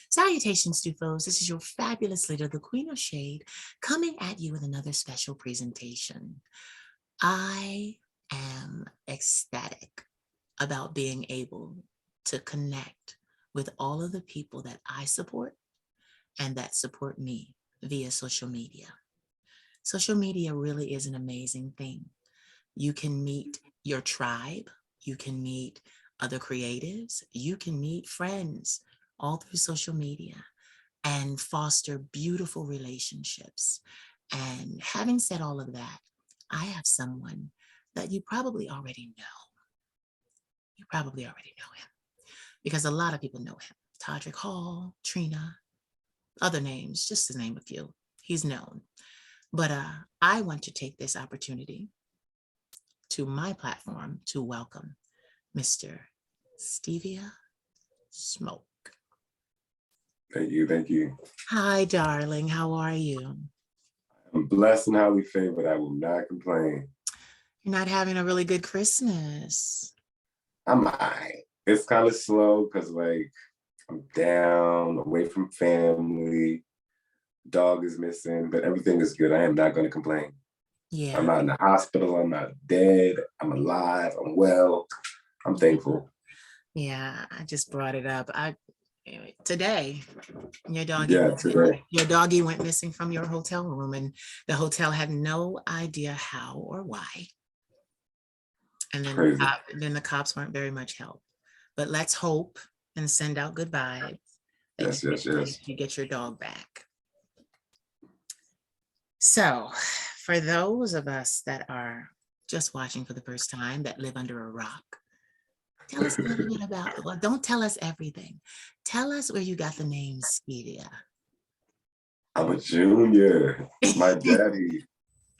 Salutations, Stufos. This is your fabulous leader, the Queen of Shade, coming at you with another special presentation. I am ecstatic about being able to connect with all of the people that I support and that support me via social media. Social media really is an amazing thing. You can meet your tribe, you can meet other creatives, you can meet friends all through social media and foster beautiful relationships. And having said all of that, I have someone that you probably already know. You probably already know him because a lot of people know him. Todrick Hall, Trina, other names, just to name a few. He's known. But I want to take this opportunity to my platform to welcome Mr. Stevia Smoke. Thank you, thank you. Hi, darling. How are you? I'm blessed and highly favored. I will not complain. You're not having a really good Christmas. I'm all right. It's kind of slow because like I'm down, away from family, dog is missing, but everything is good. I am not going to complain. Yeah. I'm not in the hospital. I'm not dead. I'm alive. I'm well. I'm thankful. Yeah, I just brought it up. Today, your doggy went missing from your hotel room, and the hotel had no idea how or why. And then the cops weren't very much help. But let's hope and send out good vibes. Yes. You get your dog back. So, for those of us that are just watching for the first time, that live under a rock, tell us a little bit about, well, don't tell us everything. Tell us where you got the name Stevia. I'm a junior. My daddy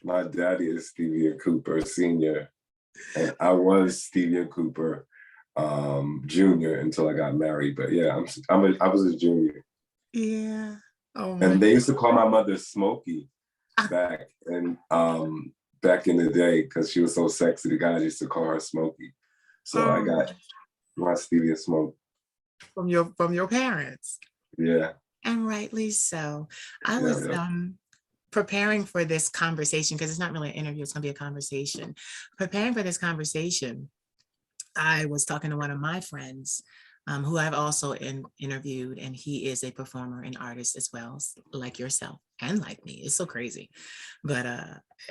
is Stevia Cooper Sr. And I was Stevia Cooper Jr. until I got married. But yeah, I was a junior. Yeah. Oh and they used to call my mother Smokey back in the day because she was so sexy. The guys used to call her Smokey. So I got my Stevia Smoke from your parents. Yeah. And rightly so. I was preparing for this conversation, because it's not really an interview, it's gonna be a conversation. Preparing for this conversation, I was talking to one of my friends who I've also interviewed, and he is a performer and artist as well, like yourself and like me. It's so crazy. But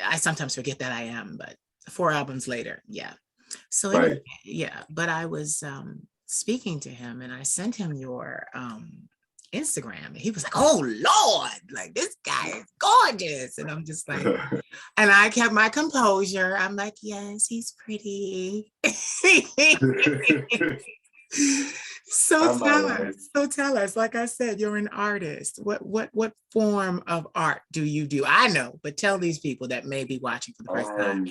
I sometimes forget that I am, but 4 albums later, yeah. So anyway, yeah, but I was speaking to him and I sent him your Instagram, and he was like, oh Lord, like this guy is gorgeous. And I'm just like, and I kept my composure. I'm like, yes, he's pretty. So tell us, like I said, you're an artist. What form of art do you do? I know, but tell these people that may be watching for the first time.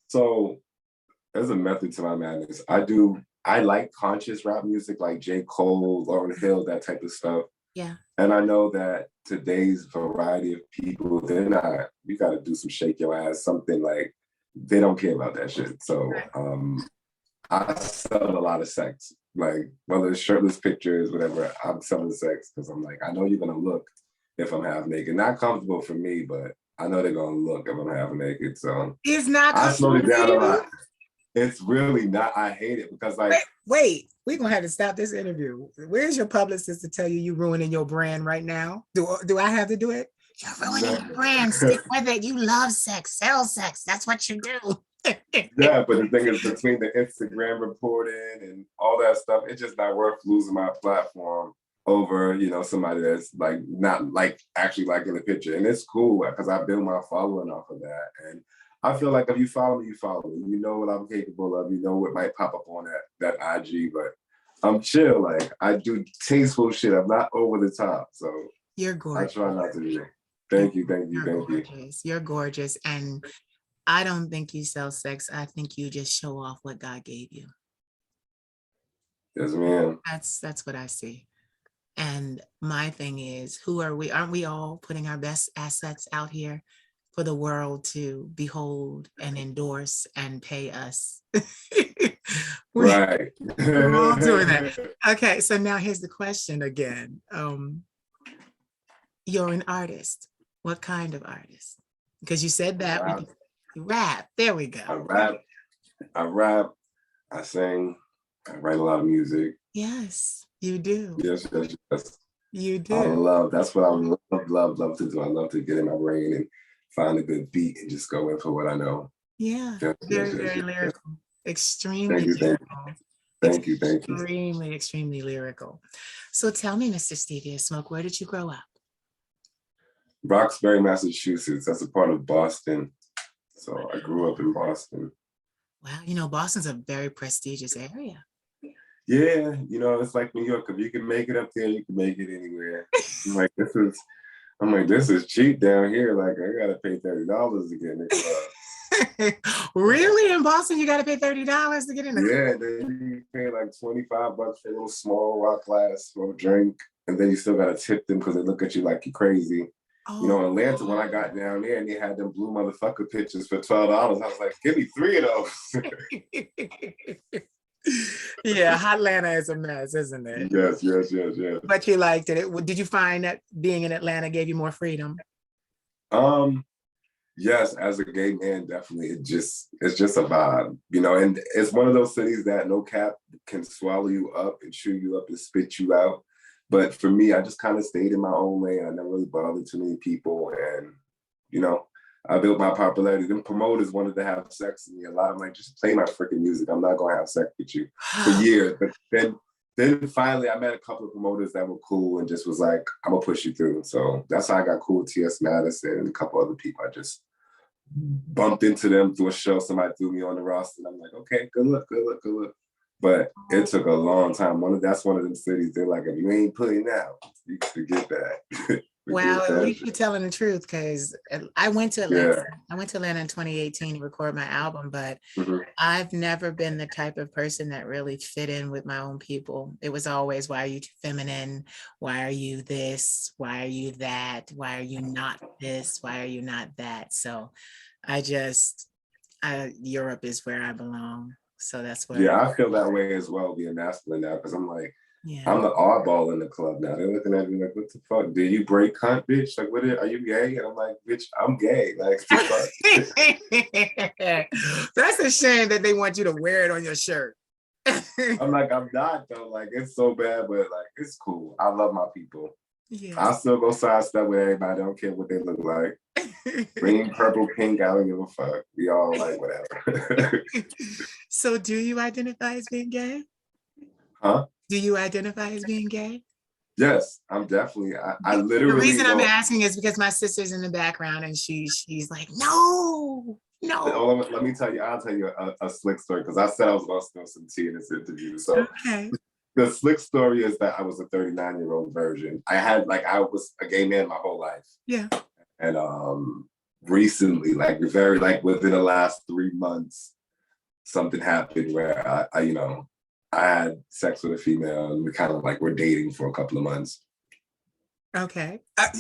So there's a method to my madness. I like conscious rap music like J. Cole, Lauryn Hill, that type of stuff. Yeah. And I know that today's variety of people, you got to do some shake your ass, something like, they don't care about that shit. So I sell a lot of sex, like whether it's shirtless pictures, whatever, I'm selling sex because I'm like, I know you're going to look if I'm half naked. Not comfortable for me, but I know they're going to look if I'm half naked. So it's not I slowed it down a lot. It's really not. I hate it because like. Wait, we're going to have to stop this interview. Where's your publicist to tell you ruining your brand right now? Do I have to do it? You're ruining your brand. Stick with it. You love sex, sell sex. That's what you do. Yeah, but the thing is, between the Instagram reporting and all that stuff, it's just not worth losing my platform over, somebody that's like not like actually liking the picture. And it's cool because I build my following off of that. And I feel like if you follow me, you follow me. You know what I'm capable of. You know what might pop up on that IG, but I'm chill. Like I do tasteful shit. I'm not over the top. So you're gorgeous. I try not to be. Thank you. You're gorgeous. And I don't think you sell sex. I think you just show off what God gave you. Yes, ma'am. That's what I see. And my thing is, who are we? Aren't we all putting our best assets out here for the world to behold and endorse and pay us? We, Right. we're all doing that. Okay, so now here's the question again. You're an artist. What kind of artist? Because you said that we Rap. can rap. There we I go. rap. I rap. I sing. I write a lot of music. Yes, you do. Yes, yes, yes. You I do. love. That's what I love to do. I love to get in my brain and find a good beat and just go in for what I know. Yeah, Yes, yes, very, yes, very yes, yes. lyrical. Extremely Thank you, thank you, lyrical. thank you, thank you. Extremely, extremely lyrical. So tell me, Mr. Stevia Smoke, where did you grow up? Roxbury, Massachusetts. That's a part of Boston. So I grew up in Boston. Wow, Boston's a very prestigious area. Yeah, it's like New York. If you can make it up there, you can make it anywhere. I'm like, this is cheap down here. Like I gotta pay $30 to get in the club. Really? In Boston, you got to pay $30 to get in the club? Yeah, then you pay like $25 for a little small rock glass for a drink, and then you still gotta tip them because they look at you like you're crazy. In Oh. Atlanta, when I got down there and they had them blue motherfucker pictures for $12, I was like, give me 3 of those. Yeah, Atlanta is a mess, isn't it? Yes, yes, yes, yes. But you liked it. Did you find that being in Atlanta gave you more freedom? Yes, as a gay man, definitely. It's just a vibe, and it's one of those cities that no cap can swallow you up and chew you up and spit you out. But for me, I just kind of stayed in my own lane. I never really bothered too many people. And, I built my popularity. Them promoters wanted to have sex with me a lot. I'm like, just play my freaking music. I'm not gonna have sex with you for years. But then finally I met a couple of promoters that were cool and just was like, I'm gonna push you through. So that's how I got cool with T.S. Madison and a couple other people. I just bumped into them through a show. Somebody threw me on the roster, and I'm like, okay, good luck, good luck, good luck. But it took a long time. That's one of them cities. They're like, if you ain't putting out, you forget that. Well, at least you're telling the truth, because I went to Atlanta. Yeah. I went to Atlanta in 2018 to record my album, but Mhm. I've never been the type of person that really fit in with my own people. It was always, why are you too feminine? Why are you this? Why are you that? Why are you not this? Why are you not that? So Europe is where I belong. So that's where. Yeah, I feel that way as well, being masculine now, because I'm like, Yeah. I'm the oddball in the club now. They're looking at me like, what the fuck? Did you break cunt, bitch? Like, are you gay? And I'm like, bitch, I'm gay. Like, That's a shame that they want you to wear it on your shirt. I'm like, I'm not though. Like, it's so bad, but like, it's cool. I love my people. Yes. I still go sidestep with everybody. I don't care what they look like. Green, purple, pink, I don't give a fuck. We all like whatever. So do you identify as being gay? Huh? Do you identify as being gay? Yes, I'm definitely. I literally. The reason I'm asking is because my sister's in the background and she's like, no. Let me tell you. I'll tell you a slick story, because I said I was going to spill some tea in this interview. So okay. The slick story is that I was a 39-year-old virgin. I was a gay man my whole life. Yeah. And recently, within the last 3 months, something happened where I had sex with a female, and we kind of we're dating for a couple of months. Okay. I'm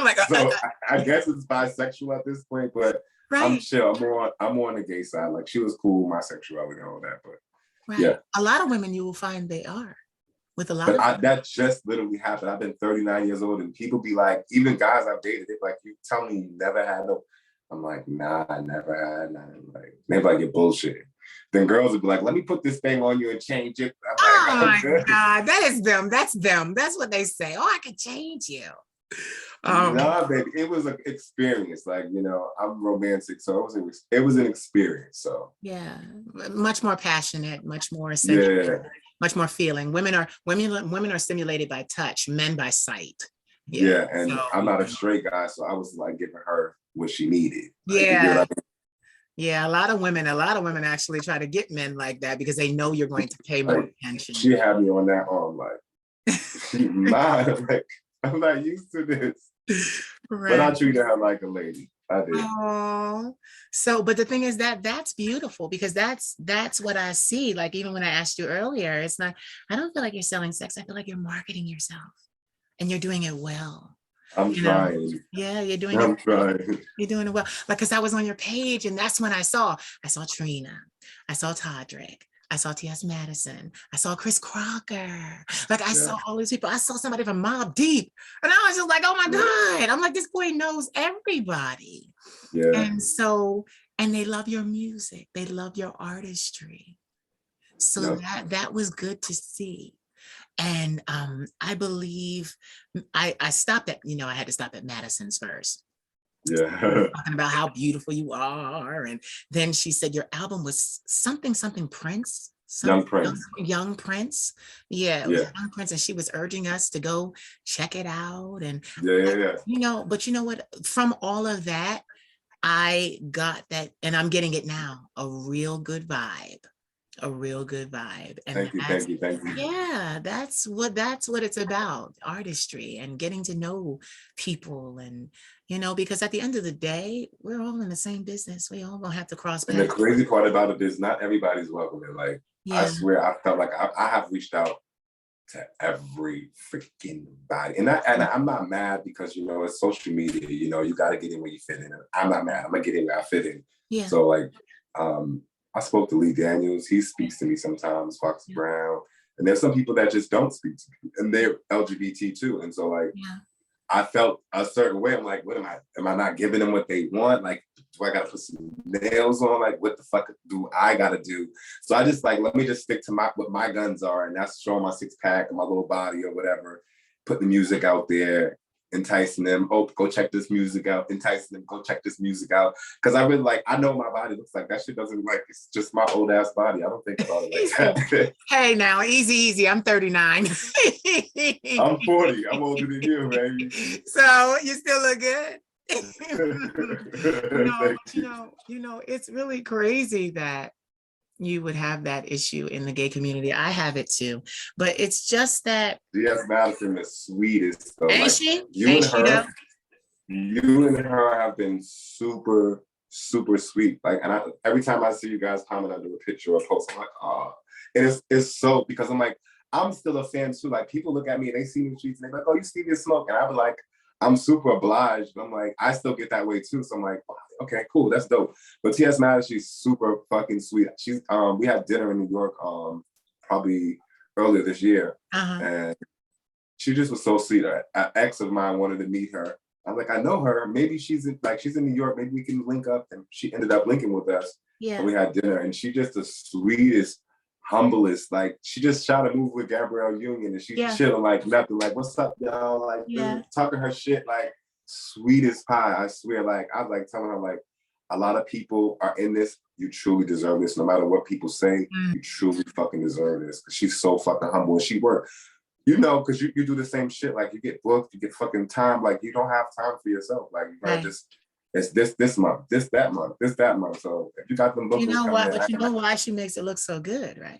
like, so I guess it's bisexual at this point, but right. I'm chill. I'm more on the gay side. Like, she was cool, my sexuality and all that, but right. Yeah. A lot of women you will find they are. With a lot of that just literally happened. I've been 39 years old, and people be like, even guys I've dated, they're like, you tell me you never had no. I'm like, nah, I never had none. Like, they're like, you're bullshit. Then girls would be like, let me put this thing on you and change it. I'm like, oh my God, that is them. That's them. That's what they say. Oh, I could change you. No, baby, it was an experience. Like, I'm romantic, so it was an experience. So yeah, much more passionate, much more sensual, much more feeling. Women are stimulated by touch, men by sight. Yeah, and so, I'm not a straight guy, so I was like giving her what she needed. Like, yeah. Yeah, a lot of women actually try to get men like that because they know you're going to pay more attention. She had me on that arm, like, she mad. Like, I'm not used to this. Right. But I treated her like a lady. I did. Oh, so, but the thing is that's beautiful, because that's what I see. Like, even when I asked you earlier, it's not, I don't feel like you're selling sex. I feel like you're marketing yourself, and you're doing it well. I'm trying. Yeah, you're doing it. I'm trying. You're doing it well. Like, because I was on your page, and that's when I saw Trina. I saw Todrick. I saw T.S. Madison. I saw Chris Crocker. Like I Yeah. saw all these people. I saw somebody from Mobb Deep. And I was just like, oh my God. I'm like, this boy knows everybody. Yeah. And so, and they love your music. They love your artistry. So Yep. that was good to see. And I believe I stopped at, I had to stop at Madison's first. Yeah. Talking about how beautiful you are. And then she said your album was something Prince, Young Prince. young Prince. Yeah, it was Yeah. Young Prince. And she was urging us to go check it out. And Yeah. but you know what? From all of that, I got that, and I'm getting it now, a real good vibe. A real good vibe. And Thank you. that's, Thank you. yeah, that's what it's about, artistry and getting to know people. And because at the end of the day, we're all in the same business. We all gonna have to cross And the paths. crazy part about it is not everybody's welcome. Like, I Yeah. swear, I felt like I have reached out to every freaking body. And I'm not mad because, it's social media, you got to get in where you fit in. I'm not mad. I'm going to get in where I fit in. Yeah. So like, I spoke to Lee Daniels. He speaks to me sometimes, Fox Brown. And there's some people that just don't speak to me, and they're LGBT too. And so like, I felt a certain way. I'm like, what am I not giving them what they want? Like, do I got to put some nails on? Like, what the fuck do I got to do? So I just like, let me just stick to what my guns are. And that's showing my six pack and my little body or whatever, put the music out there, enticing them. Oh, go check this music out. Enticing them, go check this music out. Cause I really I know my body looks like that shit doesn't it's just my old ass body. I don't think about it like that. Hey now, easy. I'm 39. I'm 40. I'm older than you, baby. So you still look good. It's really crazy that you would have that issue in the gay community. I have it too, but it's just that. T.S. Madison is sweetest though. Ain't Like she? you and her have been super, super sweet. Like, and every time I see you guys comment under a picture or post, I'm like, oh, and it's so, because I'm like, I'm still a fan too. Like people look at me and they see me in the streets and they're like, oh, you Stevia smoke, and I'm like, I'm super obliged. I'm like, I still get that way too. So I'm like, okay, cool, that's dope. But T.S. Madison, she's super fucking sweet. She's we had dinner in New York probably earlier this year, and she just was so sweet. An ex of mine wanted to meet her. I'm like, I know her. Maybe she's in New York. Maybe we can link up. And she ended up linking with us. Yeah. And we had dinner. And she just the sweetest, humblest. Like she just shot a movie with Gabrielle Union, and she's chilling like nothing. Like, what's up, y'all? Like talking her shit. Like sweetest pie. I swear. Like I was like telling her like, a lot of people are in this. You truly deserve this. No matter what people say, you truly fucking deserve this. Because she's so fucking humble, and she worked. Because you do the same shit. Like you get booked, you get fucking time. Like you don't have time for yourself. Like you gotta just, it's this month, this that month, this that month. So if you got them bookings, you know what? But you know why she makes it look so good, right?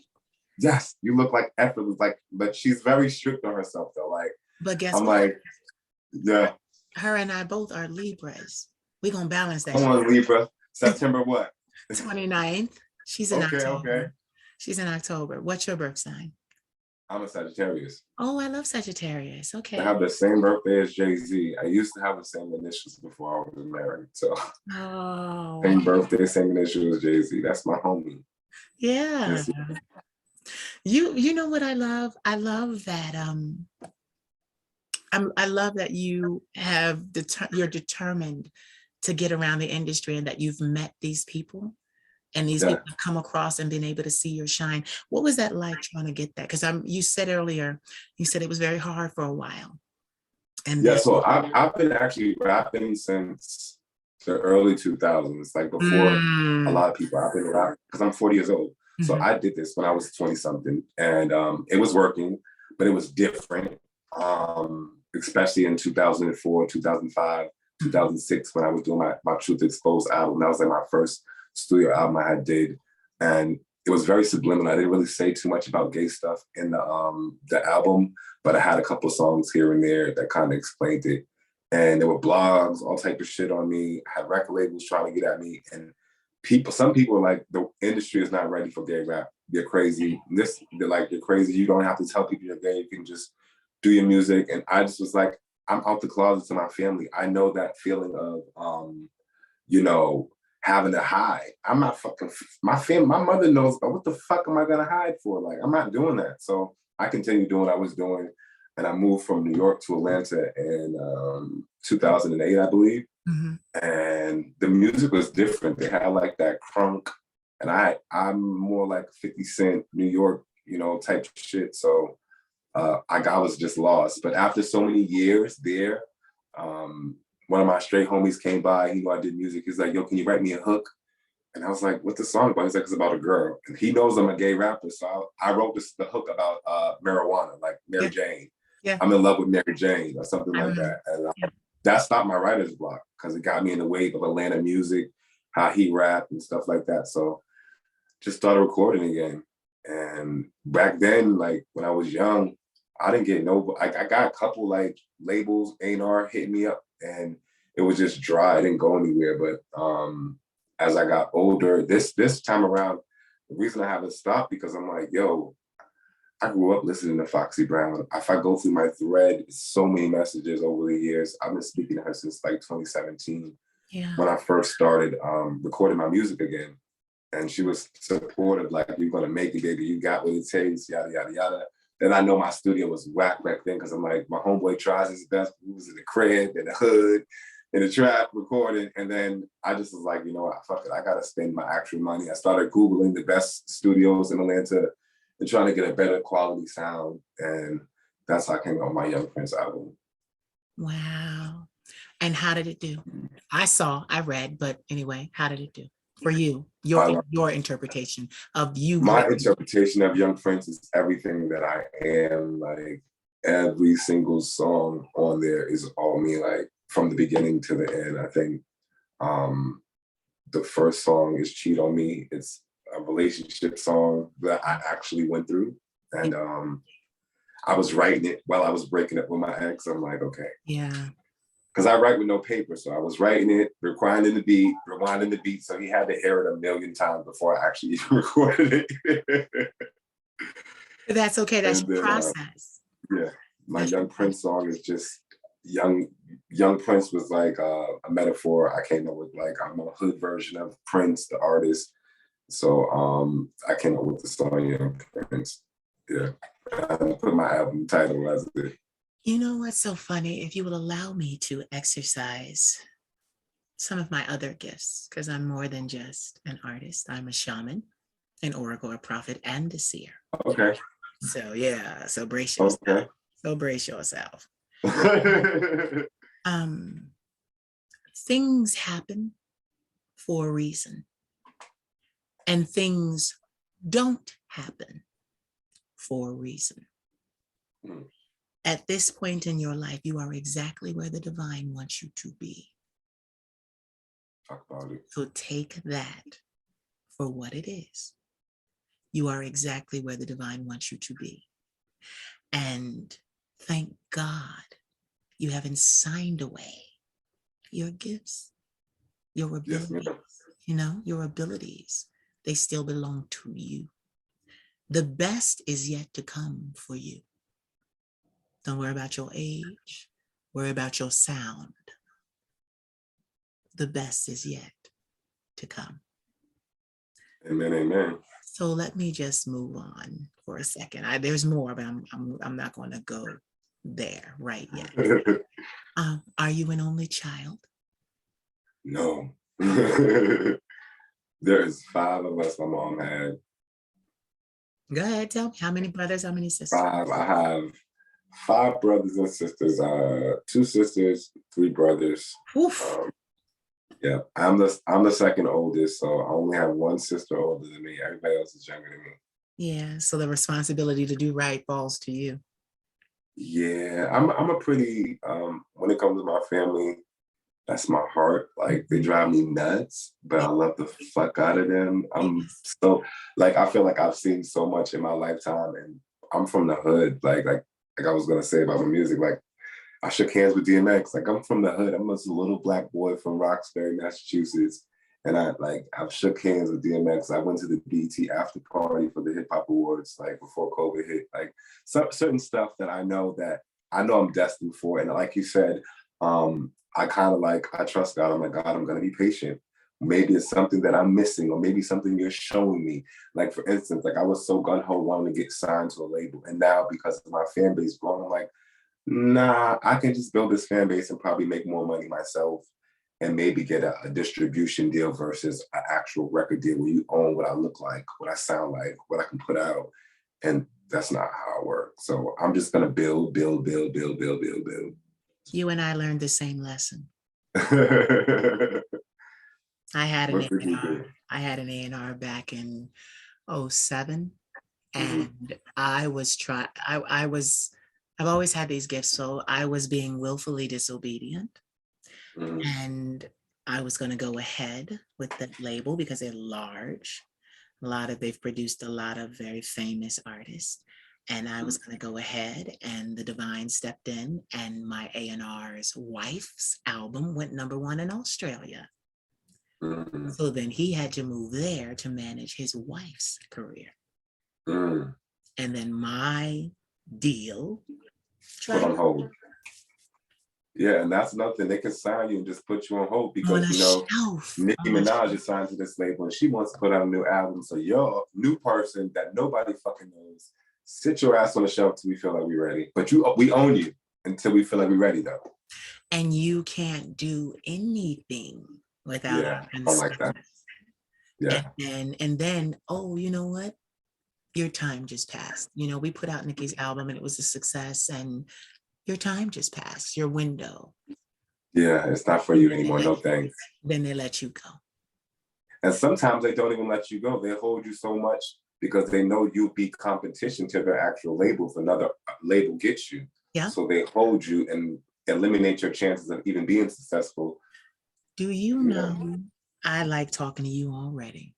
Yes, you look like effortless. Like, but she's very strict on herself though. Like, but guess I'm what? like, yeah. Her and I both are Libras. We're gonna balance that. Come on, Libra. September what? 29th. She's in October. Okay. She's in October. What's your birth sign? I'm a Sagittarius. Oh, I love Sagittarius. Okay. I have the same birthday as Jay-Z. I used to have the same initials before I was married. So same birthday, same initials as Jay-Z. That's my homie. Yeah. You know what I love? I love that I love that you have you're determined to get around the industry, and that you've met these people. And these people have come across and been able to see your shine. What was that like trying to get that? Because you said earlier, you said it was very hard for a while. And so I've been actually rapping since the early 2000s, like before a lot of people. I've been rapping because I'm 40 years old. So I did this when I was 20 something, and it was working, but it was different, especially in 2004, 2005, 2006, when I was doing my Truth Exposed album. That was like my first studio album I did, and it was very subliminal. I didn't really say too much about gay stuff in the album, but I had a couple songs here and there that kind of explained it. And there were blogs, all type of shit on me. I had record labels trying to get at me, and some people were like, the industry is not ready for gay rap. You're crazy. They're like, you're crazy. You don't have to tell people you're gay. You can just do your music. And I just was like, I'm out the closet to my family. I know that feeling of, having to hide. I'm not fucking, my mother knows, but what the fuck am I gonna hide for? Like, I'm not doing that. So I continued doing what I was doing. And I moved from New York to Atlanta in 2008, I believe. Mm-hmm. And the music was different. They had like that crunk, and I'm more like 50 Cent, New York, type shit. So I was just lost. But after so many years there, one of my straight homies came by. He knew I did music. He's like, "Yo, can you write me a hook?" And I was like, "What's the song about?" He's like, "It's about a girl." And he knows I'm a gay rapper, so I wrote the hook about marijuana, like Mary Jane. Yeah. I'm in love with Mary Jane or something like remember. that. And that stopped my writer's block because it got me in the wave of Atlanta music, how he rapped and stuff like that. So just started recording again. And back then, like when I was young, I didn't get I got a couple like labels, A&R hitting me up, and it was just dry. I didn't go anywhere. But as I got older, this time around, the reason I haven't stopped because I'm like, yo, I grew up listening to Foxy Brown. If I go through my thread, so many messages over the years. I've been speaking to her since like 2017 when I first started recording my music again. And she was supportive, like, "You're gonna make it, baby. You got what it takes, yada, yada, yada." Then I know my studio was whack back then because I'm like, my homeboy tries his best. He was in the crib, in the hood, in the trap recording. And then I just was like, you know what, fuck it. I gotta spend my actual money. I started Googling the best studios in Atlanta and trying to get a better quality sound. And that's how I came out with my Young Prince album. Wow. And how did it do? I read, but anyway, how did it do for you? Your interpretation of you. My interpretation of Young Prince is everything that I am. Like every single song on there is all me, like from the beginning to the end. I think the first song is Cheat on Me. It's a relationship song that I actually went through. And I was writing it while I was breaking up with my ex. I'm like, okay. Yeah. Because I write with no paper. So I was writing it, rewinding the beat. So he had to hear it a million times before I actually recorded it. That's okay. That's your process. Yeah. My Young Prince song is just Young Prince was like a metaphor I came up with. Like, I'm a hood version of Prince, the artist. So I came up with the song Young Prince. Yeah. I put my album title as it. You know what's so funny? If you will allow me to exercise some of my other gifts, because I'm more than just an artist. I'm a shaman, an oracle, a prophet, and a seer. Okay. So yeah, so brace yourself. Okay. So brace yourself. Things happen for a reason, and things don't happen for a reason. At this point in your life, you are exactly where the divine wants you to be. Talk about it. So take that for what it is. You are exactly where the divine wants you to be. And thank God you haven't signed away your gifts, your abilities, your abilities. They still belong to you. The best is yet to come for you. Don't worry about your age. Worry about your sound. The best is yet to come. Amen, amen. So let me just move on for a second. There's more, but I'm not going to go there right yet. Are you an only child? No. There's 5 of us my mom had. Go ahead, tell me. How many brothers, how many sisters? 5. I have 5 brothers and sisters. 2 sisters, 3 brothers. Yeah, I'm the second oldest, so I only have 1 sister older than me. Everybody else is younger than me. Yeah, so the responsibility to do right falls to you. Yeah, I'm a pretty when it comes to my family, that's my heart. Like, they drive me nuts, but I love the fuck out of them. I'm so, like, I feel like I've seen so much in my lifetime, and I'm from the hood. Like I was gonna say about my music, like I shook hands with DMX. Like, I'm from the hood. I'm just a little black boy from Roxbury, Massachusetts. And I've shook hands with DMX. I went to the BET after party for the Hip Hop Awards, like before COVID hit. Like certain stuff that I know I'm destined for. And like you said, I kind of I trust God. I'm like, God, I'm gonna be patient. Maybe it's something that I'm missing, or maybe something you're showing me. Like, for instance, like I was so gung-ho wanting to get signed to a label. And now because of my fan base growing, I'm like, nah, I can just build this fan base and probably make more money myself and maybe get a distribution deal versus an actual record deal where you own what I look like, what I sound like, what I can put out. And that's not how it works. So I'm just gonna build. You and I learned the same lesson. What I had an did you A&R. do? I had an A&R back in '07, Mm-hmm. and I've always had these gifts, so I was being willfully disobedient, Mm-hmm. and I was going to go ahead with the label because they're large. They've produced a lot of very famous artists. And I was going to go ahead, and the divine stepped in, and my A&R's wife's album went #1 in Australia. Mm-hmm. So then he had to move there to manage his wife's career. Mm-hmm. And then my deal Put tried on hold. Yeah, and that's nothing. They can sign you and just put you on hold on because, a shelf. Nicki On a Minaj shelf. is signed to this label and she wants to put out a new album. So you're a new person that nobody fucking knows. Sit your ass on the shelf till we feel like we're ready. But we own you until we feel like we're ready, though. And you can't do anything without Yeah, our I like consent. that. Yeah. And then, oh, you know what? Your time just passed. We put out Nicki's album and it was a success, and your time just passed, your window. Yeah, it's not for And you then anymore. No thanks. they let you go. And sometimes they don't even let you go. They hold you so much because they know you'll be competition to their actual label if another label gets you. Yeah. So they hold you and eliminate your chances of even being successful. Do you know, I like talking to you already.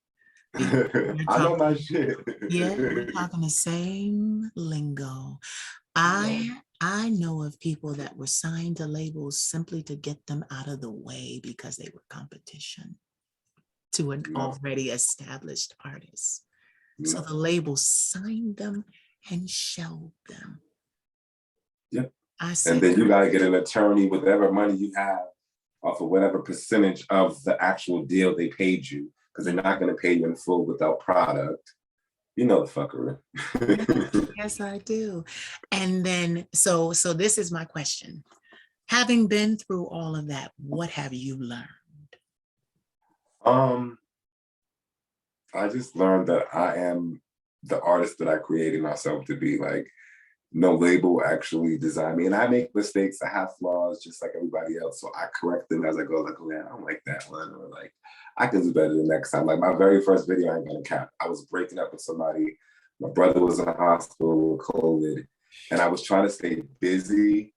I know my shit. Yeah, we're talking the same lingo. I know of people that were signed to labels simply to get them out of the way because they were competition to an already established artist. So the label signed them and shelved them. Yep. I And said, then you got to get an attorney with whatever money you have off of whatever percentage of the actual deal they paid you, because they're not going to pay you in full without product. You know the fuckery. yes, I do. And then, so this is my question. Having been through all of that, what have you learned? I just learned that I am the artist that I created myself to be. Like, no label actually designed me. And I make mistakes, I have flaws just like everybody else. So I correct them as I go, like, oh man, I don't like that one. Or like, I can do better the next time. Like my very first video, I ain't gonna cap. I was breaking up with somebody. My brother was in the hospital with COVID. And I was trying to stay busy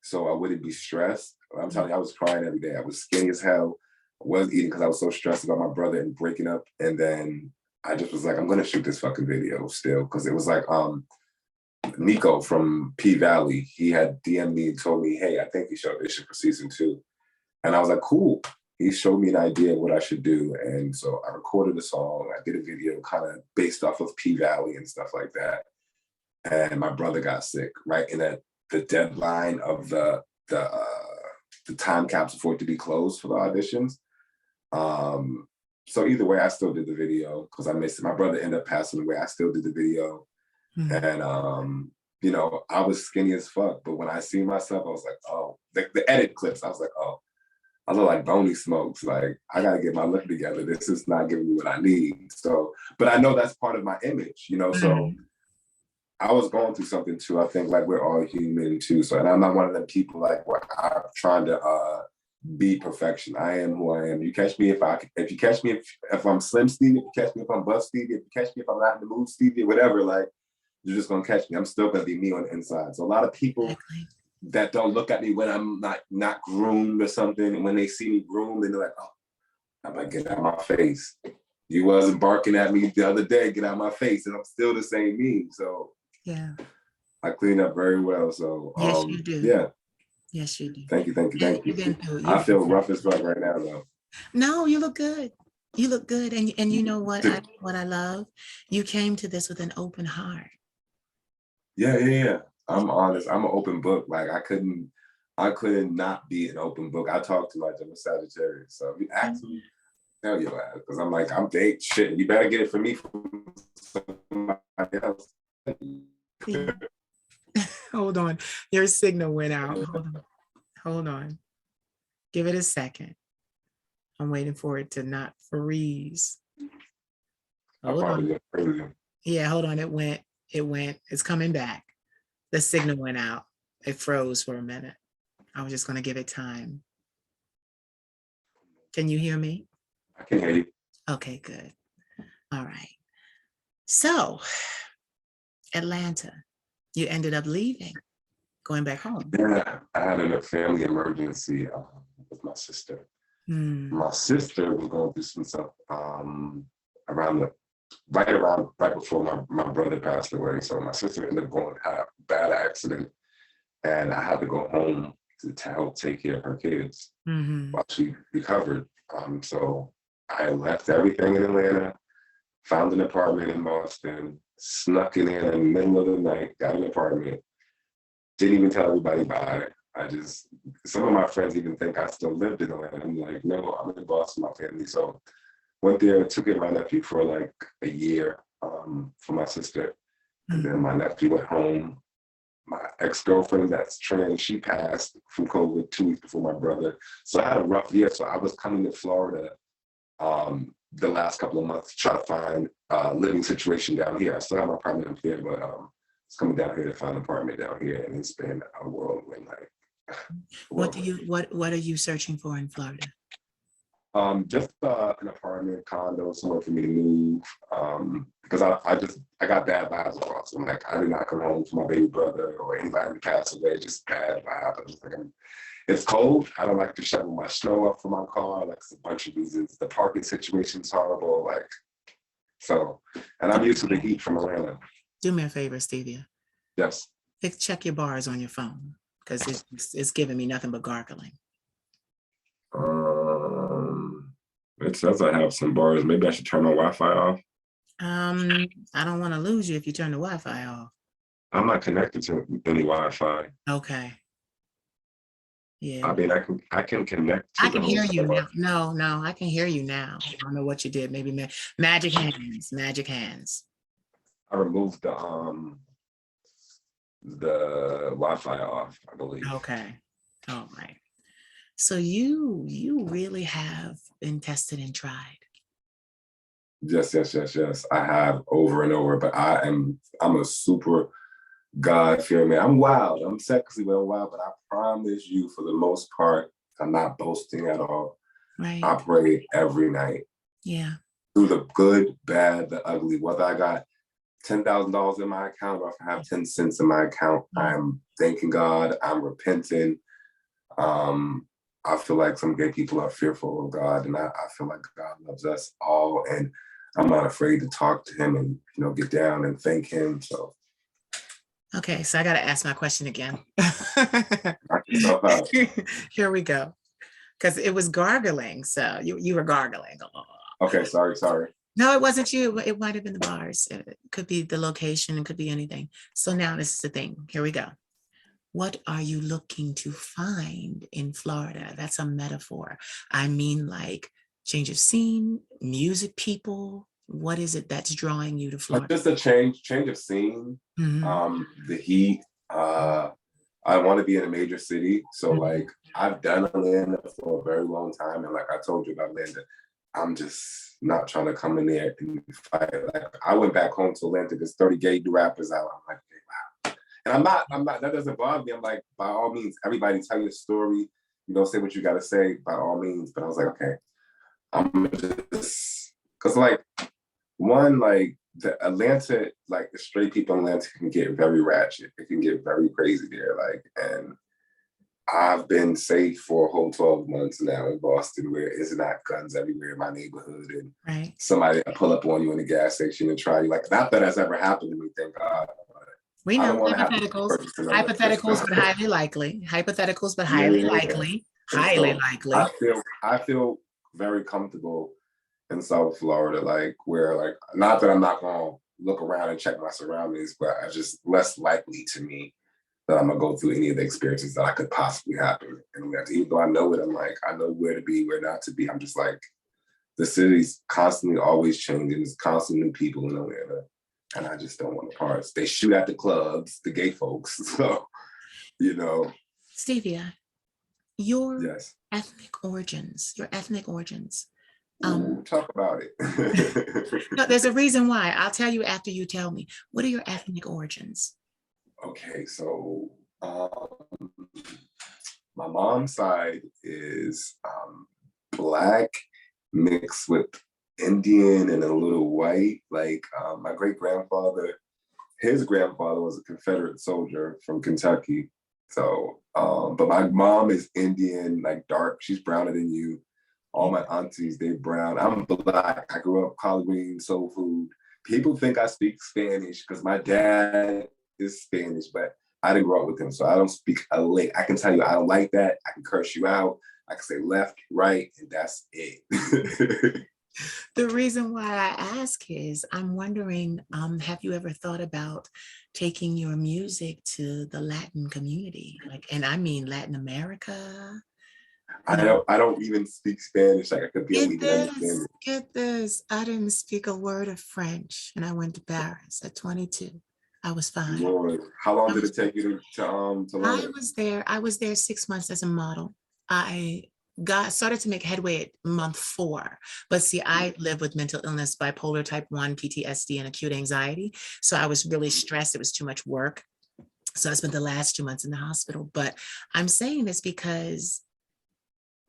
so I wouldn't be stressed. I'm telling you, I was crying every day. I was skinny as hell. I wasn't eating because I was so stressed about my brother and breaking up. And then I just was like, I'm gonna shoot this fucking video still. Cause it was like Nico from P Valley, he had DM'd me and told me, hey, I think we should audition for season 2. And I was like, cool. He showed me an idea of what I should do. And so I recorded a song. I did a video kind of based off of P Valley and stuff like that. And my brother got sick right in the deadline of the time capsule for it to be closed for the auditions. So either way, I still did the video because I missed it. My brother ended up passing away. I still did the video. And I was skinny as fuck, but when I see myself, I was like, oh, the edit clips, I was like, oh, I look like Boney Smokes. Like, I gotta get my look together. This is not giving me what I need. So, but I know that's part of my image, so I was going through something too. I think like we're all human too. So, and I'm not one of them people like where I'm trying to be perfection. I am who I am. You catch me if you catch me if I'm slim Stevie, if you catch me if I'm buff Stevie, if you catch me if I'm not in the mood Stevie, whatever, like, you're just gonna catch me. I'm still gonna be me on the inside. So a lot of people that don't look at me when I'm not groomed or something, and when they see me groomed, they're like, oh, I'm like, get out of my face. You wasn't barking at me the other day, get out of my face. And I'm still the same me. So yeah, I clean up very well. So yes, you do. Yeah. Yes, you do. Thank you. You've been through. I feel rough as fuck right now though. No, you look good. You look good. And you know what I love? You came to this with an open heart. Yeah. I'm honest. I'm an open book. Like I couldn't not be an open book. I talk too much. I'm a Sagittarius. So if you ask me, tell your ass, because I'm like, I'm date shit. You better get it for me from somebody else. Hold on. Your signal went out. Hold on. Hold on. Give it a second. I'm waiting for it to not freeze. Hold on. Yeah, hold on. It went. It's coming back. The signal went out. It froze for a minute. I was just going to give it time. Can you hear me? I can hear you. Okay, good. All right. So, Atlanta, you ended up leaving, going back home. Yeah, I had a family emergency with my sister. My sister was going through some stuff right before my brother passed away. So my sister ended up going had a bad accident, and I had to go home to help take care of her kids while she recovered. So I left everything in Atlanta, found an apartment in Boston, snuck in there in the middle of the night, got an apartment, didn't even tell everybody bye. Some of my friends even think I still lived in Atlanta. I'm like, no, I'm in Boston, my family. So went there, took in my nephew for like a year for my sister. And then my nephew went home. My ex-girlfriend that's trans, she passed from COVID 2 weeks before my brother. So I had a rough year. So I was coming to Florida the last couple of months to try to find a living situation down here. I still have my apartment up here, but it's coming down here to find an apartment down here, and it's been a whirlwind. What are you searching for in Florida? Just an apartment, condo, somewhere for me to move. Because I got bad vibes across. I'm like, I did not come home to my baby brother or anybody who passed away. Just bad vibes. It's cold. I don't like to shovel my snow up for my car. Like, it's a bunch of reasons. The parking situation's horrible. And I'm used to the heat from Atlanta. Do me a favor, Stevia. Yes. Check your bars on your phone, because it's giving me nothing but gargling. It says I have some bars. Maybe I should turn my Wi-Fi off. I don't want to lose you if you turn the Wi-Fi off. I'm not connected to any Wi-Fi. Okay. Yeah. I mean, I can connect. I can hear you now. No, I can hear you now. I don't know what you did. Maybe magic hands. Magic hands. I removed the Wi-Fi off, I believe. Okay. All right. So you really have been tested and tried. Yes. I have over and over, but I'm a super God-fearing man. I'm wild. I'm sexy, but I'm wild. But I promise you, for the most part, I'm not boasting at all. Right. I pray every night. Yeah. Through the good, bad, the ugly. Whether I got $10,000 in my account or if I have 10 cents in my account, I'm thanking God. I'm repenting. I feel like some gay people are fearful of God, and I feel like God loves us all, and I'm not afraid to talk to him and get down and thank him. So okay, so I got to ask my question again. So, here we go, because it was gargling, so you were gargling. Okay, sorry. No, it wasn't you. It might have been the bars. It could be the location. It could be anything. So now this is the thing. Here we go. What are you looking to find in Florida? That's a metaphor. I mean, like change of scene, music, people. What is it that's drawing you to Florida? Just a change of scene. The heat. I want to be in a major city. So like I've done Atlanta for a very long time. And like I told you about Atlanta, I'm just not trying to come in there and fight. Like I went back home to Atlanta, there's 30 gay rappers out. I'm like, wow. And I'm not, that doesn't bother me. I'm like, by all means, everybody tell your story, say what you got to say by all means. But I was like, okay, I'm just, cause like the Atlanta, like the straight people in Atlanta can get very ratchet. It can get very crazy there. And I've been safe for a whole 12 months now in Boston, where it's not guns everywhere in my neighborhood, and somebody pull up on you in the gas station and try you. Like, not that that's ever happened to me, thank God. We know hypotheticals, but highly likely. Hypotheticals, but highly likely. Highly likely. I feel very comfortable in South Florida, where not that I'm not gonna look around and check my surroundings, but it's just less likely to me that I'm gonna go through any of the experiences that I could possibly happen in Atlanta. Even though I know it, I'm like, I know where to be, where not to be. I'm just like, the city's constantly always changing. There's constantly new people in Atlanta, and I just don't want the parts. They shoot at the clubs, the gay folks. So, you know, Stevia, your yes. your ethnic origins. Ooh, talk about it. No, there's a reason why. I'll tell you after you tell me. What are your ethnic origins? Okay, so my mom's side is Black mixed with Indian and a little white. Like my great grandfather, his grandfather was a Confederate soldier from Kentucky. So, but my mom is Indian, like dark. She's browner than you. All my aunties, they brown. I'm Black. I grew up collard green, soul food. People think I speak Spanish because my dad is Spanish, but I didn't grow up with him, so I don't speak a lick. I can tell you I don't like that. I can curse you out. I can say left, right, and that's it. The reason why I ask is I'm wondering, have you ever thought about taking your music to the Latin community? Like, and I mean Latin America, you know. I don't even speak Spanish. Like I could barely even understand it. Get this. I didn't speak a word of French and I went to Paris at 22. I was fine. Lord, how long I did was it take you to learn it? I was there 6 months as a model. I got started to make headway at month 4. But see, I live with mental illness, bipolar type 1, PTSD, and acute anxiety. So I was really stressed. It was too much work. So I spent the last 2 months in the hospital. But I'm saying this because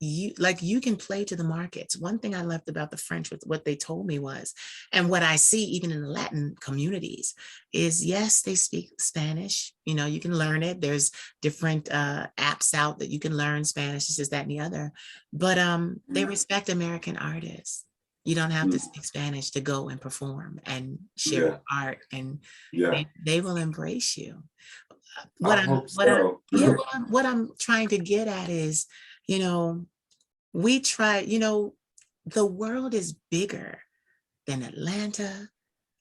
you can play to the markets. One thing I loved about the French with what they told me was, and what I see even in the Latin communities is, yes, they speak Spanish. You know, you can learn it. There's different apps out that you can learn Spanish, this is that and the other, but they respect American artists. You don't have to speak Spanish to go and perform and share your art, and Yeah, they will embrace you. I hope so. What I'm trying to get at is, you know, we try, the world is bigger than Atlanta,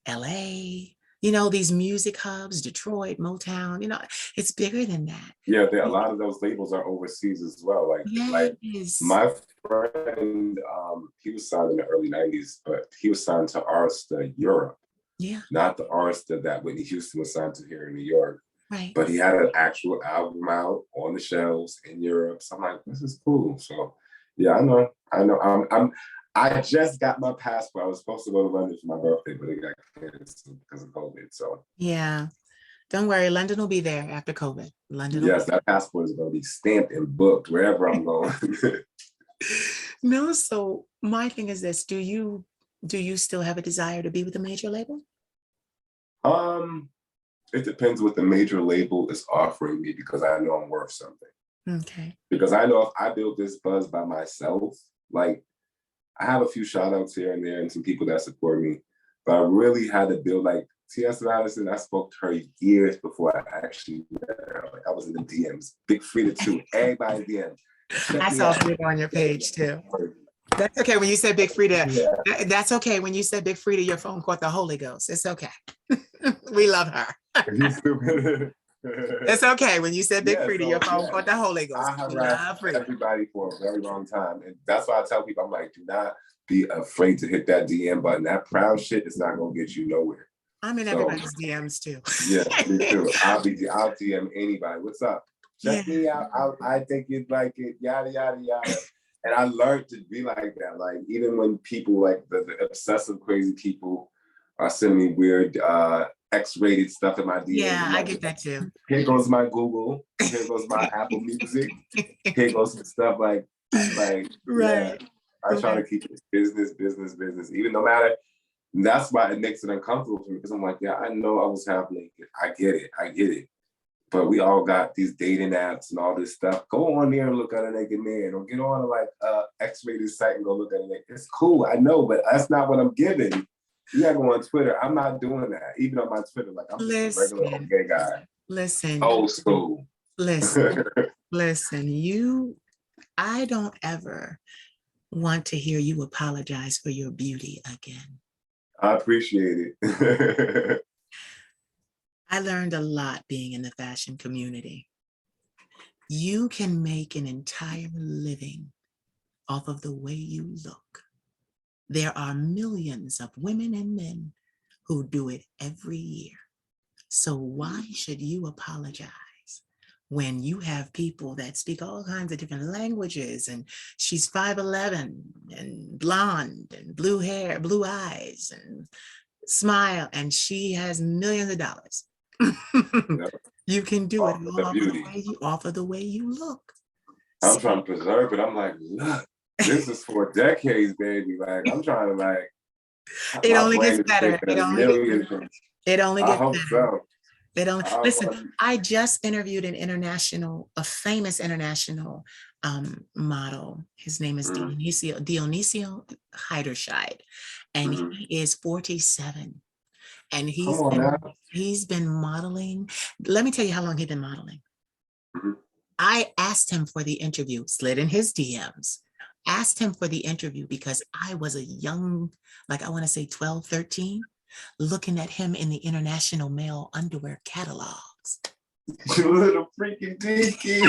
LA, these music hubs, Detroit, Motown, it's bigger than that. Yeah, a lot of those labels are overseas as well. Like Yes. my friend, he was signed in the early '90s, but he was signed to Arista Europe, Yeah. not the Arista that Whitney Houston was signed to here in New York. Right. But he had an actual album out on the shelves in Europe. So I'm like, this is cool. So yeah, I know. I just got my passport. I was supposed to go to London for my birthday, but it got canceled because of COVID. So yeah, don't worry, London will be there after COVID. London will yes, that passport is going to be stamped and booked wherever I'm going. No, so my thing is this: do you still have a desire to be with a major label? It depends what the major label is offering me because I know I'm worth something. Okay. Because I know if I build this buzz by myself, like I have a few shout outs here and there and some people that support me, but I really had to build like T.S. Madison. I spoke to her years before I actually met her. Like I was in the DMs, Big Frida too, everybody in DM. I saw Frida on your page too. That's okay. When you said Big Frida, that's okay. When you said Big Frida, your phone caught the Holy Ghost. It's okay. We love her. It's okay. When you said Big Frida, your phone caught the Holy Ghost. I harassed everybody for a very long time. And that's why I tell people, I'm like, do not be afraid to hit that DM button. That proud shit is not going to get you nowhere. I'm in everybody's DMs too. Yeah, me too. I'll DM anybody. What's up? Check me out. I think you'd like it. Yada, yada, yada. And I learned to be like that. Like, even when people like the obsessive, crazy people are sending me weird X-rated stuff in my DMs. Yeah, I get that too. Here goes my Google. Here goes my Apple Music. Here goes some stuff like right. Yeah. I try to keep it business. Even no matter, that's why it makes it uncomfortable for me because I'm like, yeah, I know I was half naked. I get it. But we all got these dating apps and all this stuff. Go on there and look at a naked man, or get on like X-rated site and go look at a naked. It's cool, I know, but that's not what I'm giving. You gotta go on Twitter. I'm not doing that. Even on my Twitter, like I'm just a regular gay guy. Listen. Old school. Listen. I don't ever want to hear you apologize for your beauty again. I appreciate it. I learned a lot being in the fashion community. You can make an entire living off of the way you look. There are millions of women and men who do it every year. So why should you apologize when you have people that speak all kinds of different languages, and she's 5'11" and blonde and blue hair, blue eyes and smile, and she has millions of dollars. Yeah. You can do it all The off beauty. of the way you look. I'm trying to preserve it. I'm like, look, this is for decades, baby. Like, I'm trying to like, It my only brain gets is better. thinking a million things. It only I gets hope better. so. They don't I listen. want- I just interviewed a famous international model. His name is Dionisio Heiderscheid, and Mhm. he is 47. And Come on now. he's been modeling. Let me tell you how long he's been modeling. Mhm. I asked him for the interview, slid in his DMs, asked him for the interview because I was a young, like I want to say 12, 13, looking at him in the international male underwear catalogs. You little freaky deaky.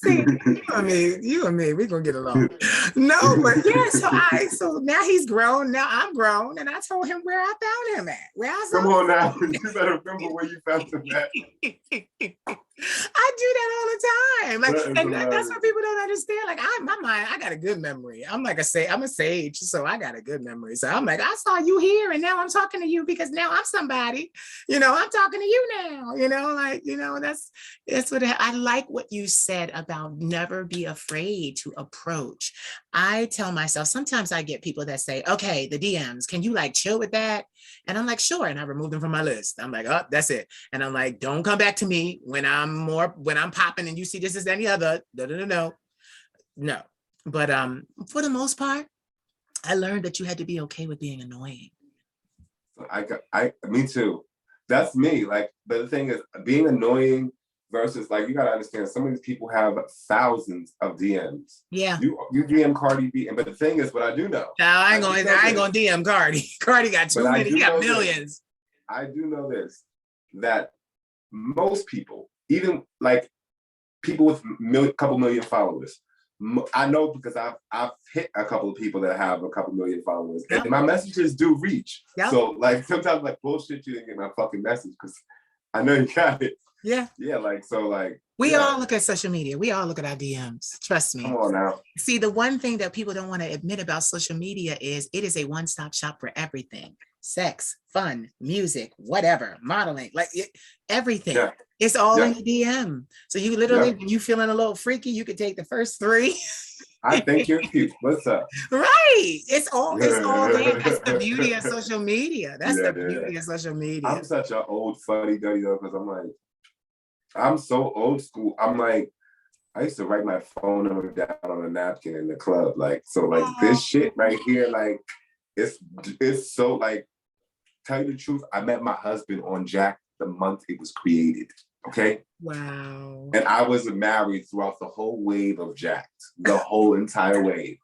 See, you and me, we're gonna get along. No, but yeah, so now he's grown, now I'm grown, and I told him where I found him at. Where I saw Come on now. You better remember where you found him at. I do that all the time. Like, That is and that's hilarious. what people don't understand. Like, my mind, I got a good memory. I'm a sage, so I got a good memory. So I'm like, I saw you here, and now I'm talking to you because now I'm somebody. I'm talking to you now. That's what I like. What you said about never be afraid to approach. I tell myself sometimes I get people that say, "Okay, the DMs, can you like chill with that?" And I'm like, "Sure," and I remove them from my list. I'm like, "Oh, that's it." And I'm like, "Don't come back to me when I'm popping and you see this is any other." No. But for the most part, I learned that you had to be okay with being annoying. Me too. That's me. Like, but the thing is, being annoying versus like, you gotta understand, some of these people have thousands of DMs. Yeah. You DM Cardi B, but the thing is, what I do know. Now I ain't gonna DM Cardi. Cardi got too many. He got millions. I do know this, that most people, even like people with couple million followers, I know because I've hit a couple of people that have a couple million followers, and my messages do reach. Yep. So like sometimes like bullshit, you didn't get my fucking message because I know you got it. Yeah. Yeah, like so like we all look at social media. We all look at our DMs. Trust me. Come on now. See, the one thing that people don't want to admit about social media is it is a one-stop shop for everything. Sex, fun, music, whatever, modeling, like everything. Yeah. It's all in the DM. So you literally, when you feeling a little freaky, you could take the first 3. I think you're cute. What's up? Right. It's all there. That's the beauty of social media. That's the beauty of social media. I'm such an old fuddy-duddy though, because I'm so old school. I'm like, I used to write my phone number down on a napkin in the club. Like, so like this shit right here, like it's so like, tell you the truth, I met my husband on Jack the month it was created. Okay. Wow. And I was married throughout the whole wave of Jack, the whole entire wave.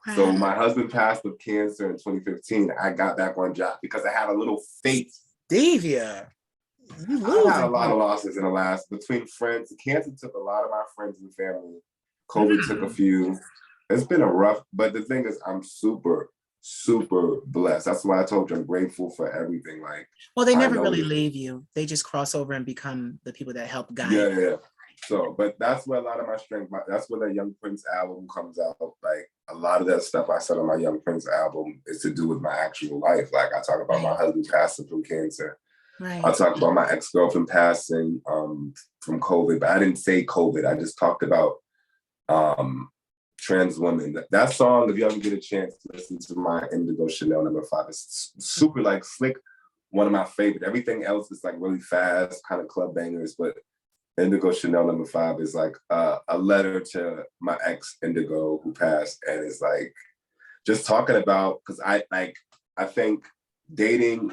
Wow. So my husband passed of cancer in 2015. I got back on Jack because I had a little faith. Stevia. I had a lot of losses in the last, between friends. Cancer took a lot of my friends and family. COVID took a few. It's been a rough, but the thing is, I'm super, super blessed. That's why I told you I'm grateful for everything. Like, well, they never really leave you. They just cross over and become the people that help guide. Yeah. So, but that's where a lot of my strength, that's where the Young Prince album comes out. Like, a lot of that stuff I said on my Young Prince album is to do with my actual life. Like, I talk about my husband passing from cancer. Right. I talked about my ex-girlfriend passing from COVID, but I didn't say COVID. I just talked about trans women. That song, if you ever get a chance to listen to my Indigo Chanel #5, it's super like slick, one of my favorite. Everything else is like really fast, kind of club bangers, but Indigo Chanel #5 is like a letter to my ex Indigo who passed, and it's like just talking about, because I think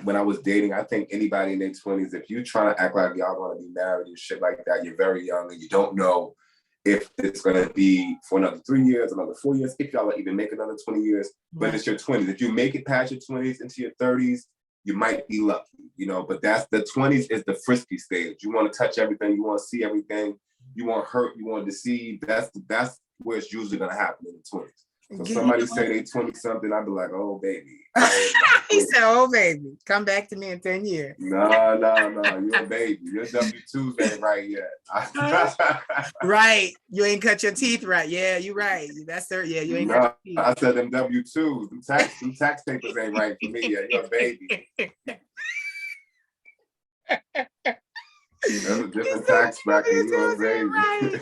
when I was dating, I think anybody in their 20s, if you trying to act like y'all want to be married and shit like that, you're very young and you don't know if it's going to be for another 3 years, another 4 years, if y'all even make another 20 years, but it's your 20s. If you make it past your 20s into your 30s, you might be lucky, but that's the 20s is the frisky stage. You want to touch everything. You want to see everything. You want hurt. You want to deceive. That's where it's usually gonna happen in the 20s. So You somebody know say they 20 something, I'd be like, oh baby. he said, "Oh baby, come back to me in 10 years." No, you're a baby. Your W-2s ain't right yet. Right, you ain't cut your teeth right. Yeah, you're right. That's their. Yeah, you ain't cut No, your teeth. I said them W-2s. Them tax papers ain't right for me yet. You're a baby. That's a different tax bracket. You're a baby. Right.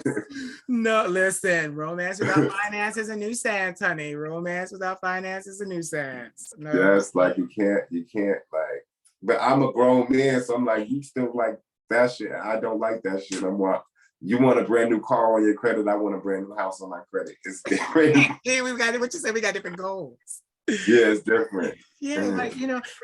No, listen, romance without finance is a nuisance, honey. Romance without finance is a nuisance. No. Yes, like you can't like, but I'm a grown man, so I'm like, you still like that shit. I don't like that shit. You want a brand new car on your credit, I want a brand new house on my credit. It's different. Yeah, we got what you said, we got different goals. Yeah, it's different. Yeah, like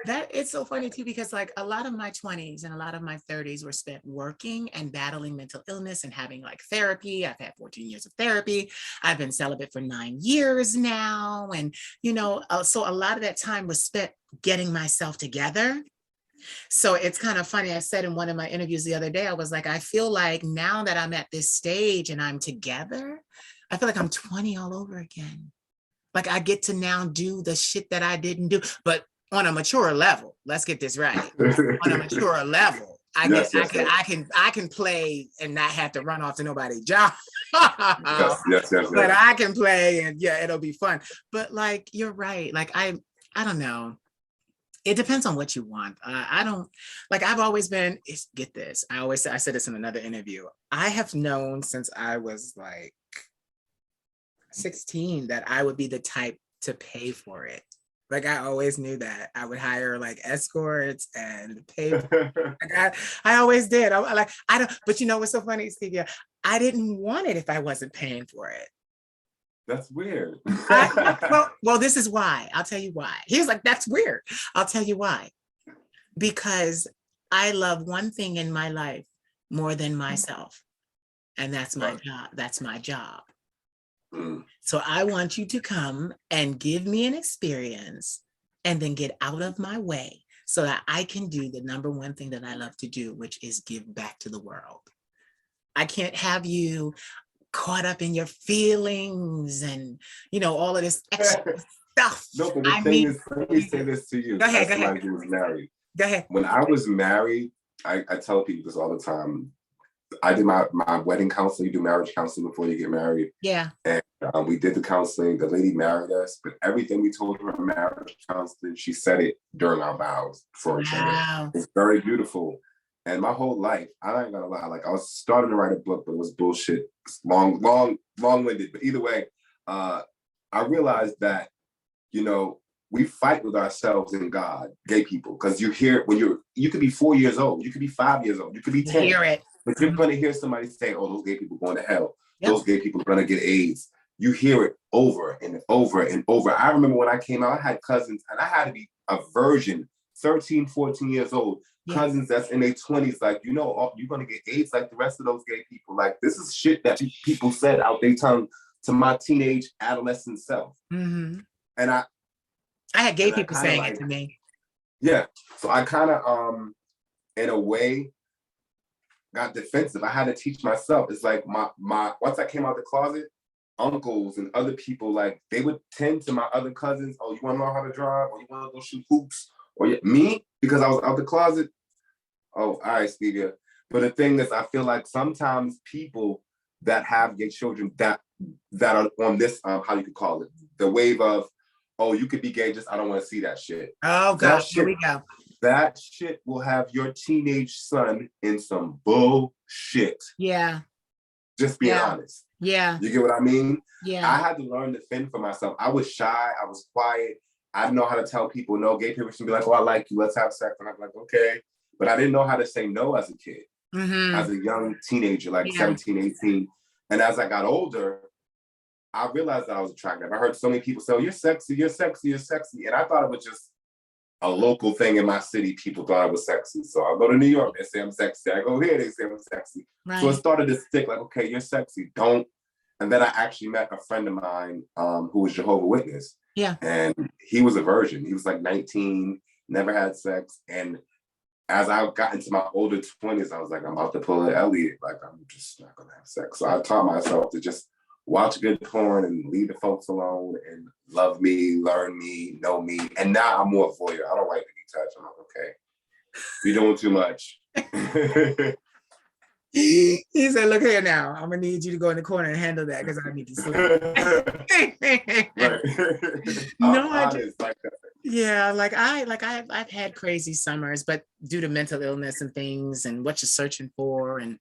that it's so funny too, because like a lot of my 20s and a lot of my 30s were spent working and battling mental illness and having like therapy. I've had 14 years of therapy. I've been celibate for 9 years now. And so a lot of that time was spent getting myself together. So it's kind of funny. I said in one of my interviews the other day, I was like, I feel like now that I'm at this stage and I'm together, I feel like I'm 20 all over again. Like I get to now do the shit that I didn't do, but on a mature level. Let's get this right. On a mature level, I can play and not have to run off to nobody's job. Yes. But I can play and yeah, it'll be fun. But like you're right. Like I don't know. It depends on what you want. I don't like. I've always been. Get this. I said this in another interview. I have known since I was like 16 that I would be the type to pay for it. Like I always knew that I would hire like escorts and pay. Like I always did. I don't. But you know what's so funny, Stevia? I didn't want it if I wasn't paying for it. That's weird. Well, this is why. I'll tell you why. He was like, "That's weird." I'll tell you why. Because I love one thing in my life more than myself, and that's my job. That's my job. So I want you to come and give me an experience and then get out of my way so that I can do the number one thing that I love to do, which is give back to the world. I can't have you caught up in your feelings and, all of this extra stuff. No, but the thing is, let me say this to you. Go ahead. Who was married. Go ahead. When I was married, I tell people this all the time. I did my wedding counseling. You do marriage counseling before you get married. Yeah. And we did the counseling. The lady married us, but everything we told her in marriage counseling, she said it during our vows for each other. It's very beautiful. And my whole life, I ain't gonna lie, like I was starting to write a book, but it was bullshit. It's long-winded. But either way, I realized that, we fight with ourselves and God, gay people, because you hear you could be 4 years old, you could be 5 years old, you could be 10. Hear it. But you're going to hear somebody say, oh, those gay people going to hell. Yep. Those gay people are going to get AIDS. You hear it over and over and over. I remember when I came out, I had cousins, and I had to be a virgin, 13, 14 years old. Yeah. Cousins that's in their 20s, like, you're going to get AIDS like the rest of those gay people. Like, this is shit that people said out their tongue to my teenage adolescent self. Mm-hmm. And I had gay people saying it to me. Yeah. So I kind of, in a way, got defensive. I had to teach myself. It's like my once I came out the closet, uncles and other people, like, they would tend to my other cousins, oh, you want to learn how to drive, or you want to go shoot hoops, or me, because I was out the closet. Oh, all right, Stevia. But the thing is, I feel like sometimes people that have gay children that are on this, how you could call it, the wave of, oh, you could be gay, just I don't want to see that shit. Oh gosh, here we go. That shit will have your teenage son in some bullshit. Yeah. Just being honest. Yeah. You get what I mean? Yeah. I had to learn to fend for myself. I was shy. I was quiet. I didn't know how to tell people no. Gay people should be like, oh, I like you. Let's have sex. And I'm like, okay. But I didn't know how to say no as a kid. Mm-hmm. As a young teenager, like 17, 18. And as I got older, I realized that I was attractive. I heard so many people say, oh, you're sexy, you're sexy, you're sexy. And I thought it was just a local thing in my city. People thought I was sexy. So I go to New York, they say I'm sexy. I go here, they say I'm sexy. Right. So it started to stick, like, okay, you're sexy. Don't. And then I actually met a friend of mine who was Jehovah's Witness. Yeah. And he was a virgin. He was like 19, never had sex. And as I got into my older 20s, I was like, I'm about to pull an Elliot. Like, I'm just not going to have sex. So I taught myself to just watch good porn and leave the folks alone and love me, learn me, know me. And now I'm more voyeur. I don't like to be touched. I'm like, okay, you're doing too much. He said, look here now, I'm gonna need you to go in the corner and handle that because I need to sleep. I'm No, honest like that. yeah, I've had crazy summers, but due to mental illness and things and what you're searching for, and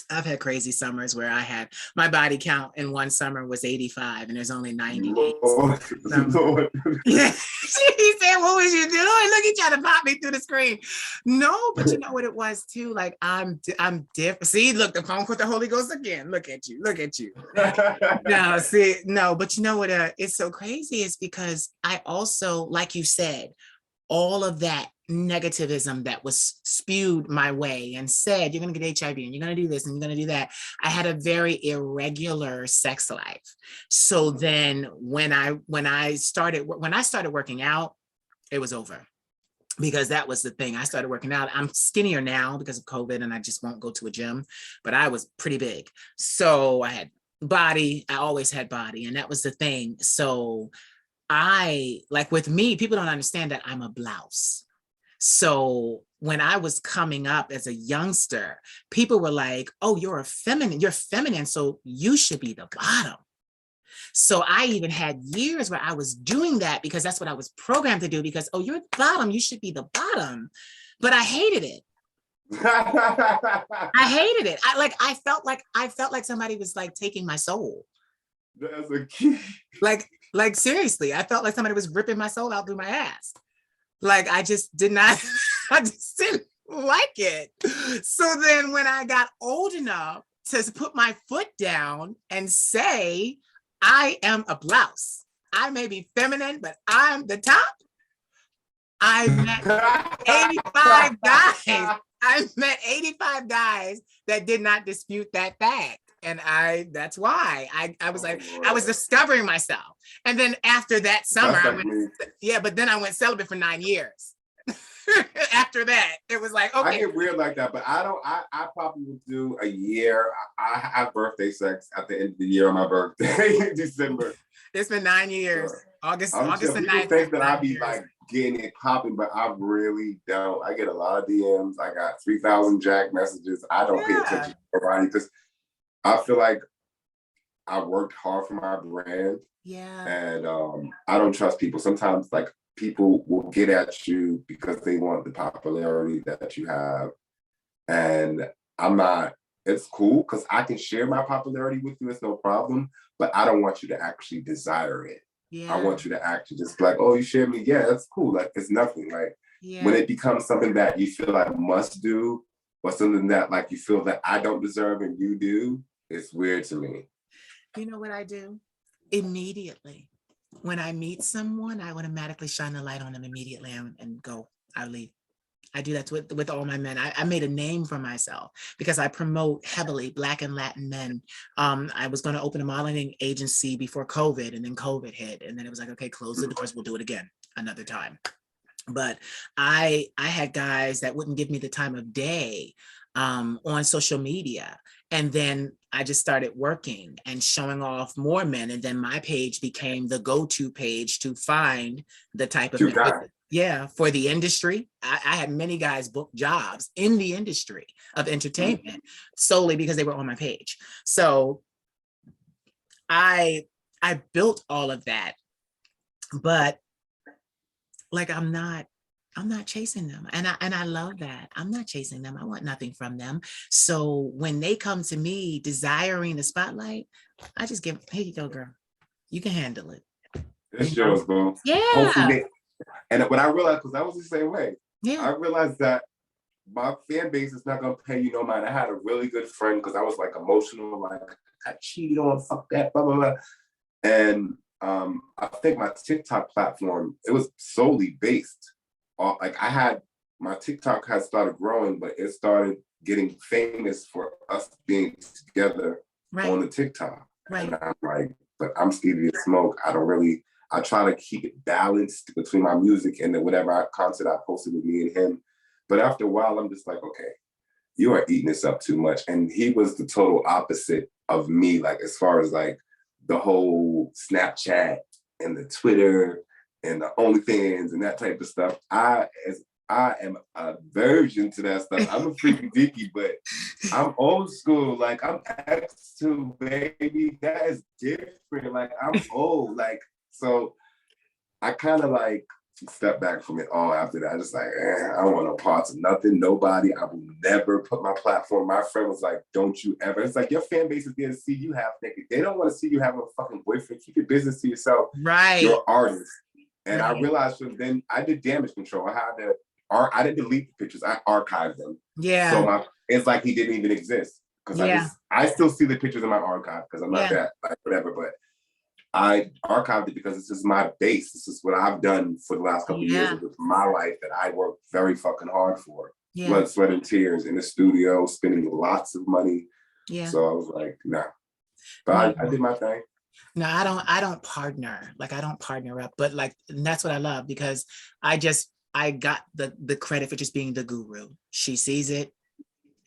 I've had crazy summers where I had my body count in one summer was 85 and there's only 90 days. Lord. Yeah. He said, what was you doing? Look, he tried to pop me through the screen. No, but you know what it was too? Like I'm different. See, look, the phone with the Holy Ghost again. Look at you. No, see, no, but you know what it's so crazy is because I also, like you said, all of that negativism that was spewed my way and said, you're going to get HIV and you're going to do this and you're going to do that. I had a very irregular sex life. So then when I started working out, it was over. Because that was the thing. I started working out. I'm skinnier now because of COVID and I just won't go to a gym, but I was pretty big. So I had body. I always had body. And that was the thing. So like with me, people don't understand that I'm a blouse. So when I was coming up as a youngster, people were like, oh, you're feminine, so you should be the bottom. So I even had years where I was doing that because that's what I was programmed to do because, oh, you're the bottom, you should be the bottom. But I hated it. I hated it. I felt like somebody was like taking my soul. That's a key. Like seriously, I felt like somebody was ripping my soul out through my ass. Like I just didn't like it. So then when I got old enough to put my foot down and say, I am a blouse. I may be feminine, but I'm the top. I met 85 guys. I met 85 guys that did not dispute that fact. And that's why I was like, I was discovering myself. And then after that summer, but then I went celibate for 9 years. After that, it was like, okay. I get weird like that, but I probably would do a year. I have birthday sex at the end of the year on my birthday, December. It's been 9 years. Sure. August the 9th. People think that I be like getting it popping, but I really don't. I get a lot of DMs. I got 3,000 Jack messages. I don't pay attention to everybody because I feel like I worked hard for my brand. Yeah. And I don't trust people. Sometimes like people will get at you because they want the popularity that you have. And it's cool because I can share my popularity with you, it's no problem, but I don't want you to actually desire it. Yeah. I want you to actually just be like, oh, you share me? Yeah, that's cool. Like it's nothing. Like when it becomes something that you feel like must do, or something that like you feel that I don't deserve and you do, it's weird to me. You know what I do? Immediately. When I meet someone, I automatically shine the light on them immediately and go, I leave. I do that with all my men. I made a name for myself because I promote heavily Black and Latin men. I was going to open a modeling agency before COVID, and then COVID hit. And then it was like, okay, close the doors. We'll do it again another time. But I had guys that wouldn't give me the time of day on social media. And then I just started working and showing off more men. And then my page became the go-to page to find the type of men. For the industry. I had many guys book jobs in the industry of entertainment solely because they were on my page. So I built all of that, but like I'm not chasing them. And I love that. I'm not chasing them. I want nothing from them. So when they come to me desiring the spotlight, I just give, here you go, girl. You can handle it. It's yours, bro. Yeah. And when I realized, because I was the same way, yeah. I realized that my fan base is not going to pay you no mind. I had a really good friend because I was like emotional, like I cheated on, fuck that, blah, blah, blah. And I think my TikTok platform, it was solely based on, like I had, my TikTok had started growing, but it started getting famous for us being together on the TikTok. Right. And I'm like, but I'm Stevia Smoke. I try to keep it balanced between my music and then whatever content I posted with me and him. But after a while, I'm just like, okay, you are eating this up too much. And he was the total opposite of me, like as far as like the whole Snapchat and the Twitter and the OnlyFans and that type of stuff. I am a virgin to that stuff. I'm a freaky deaky, but I'm old school. Like I'm X2, baby. That is different. Like I'm old. Like, so I kind of like step back from it all after that. I just like, I don't want no parts of nothing, nobody. I will never put my platform. My friend was like, don't you ever. It's like your fan base is there to see you have naked. They don't want to see you having a fucking boyfriend. Keep your business to yourself. Right. You're an artist. And right. I realized from then I did damage control. I didn't delete the pictures. I archived them. Yeah. So it's like he didn't even exist. Because I still see the pictures in my archive because I'm not that, like whatever, but I archived it because this is my base. This is what I've done for the last couple of years of my life that I worked very fucking hard for. Yeah. Blood, sweat, and tears in the studio, spending lots of money. Yeah. So I was like, nah. But I did my thing. No, I don't partner. Like I don't partner up, but like that's what I love because I got the credit for just being the guru. She sees it,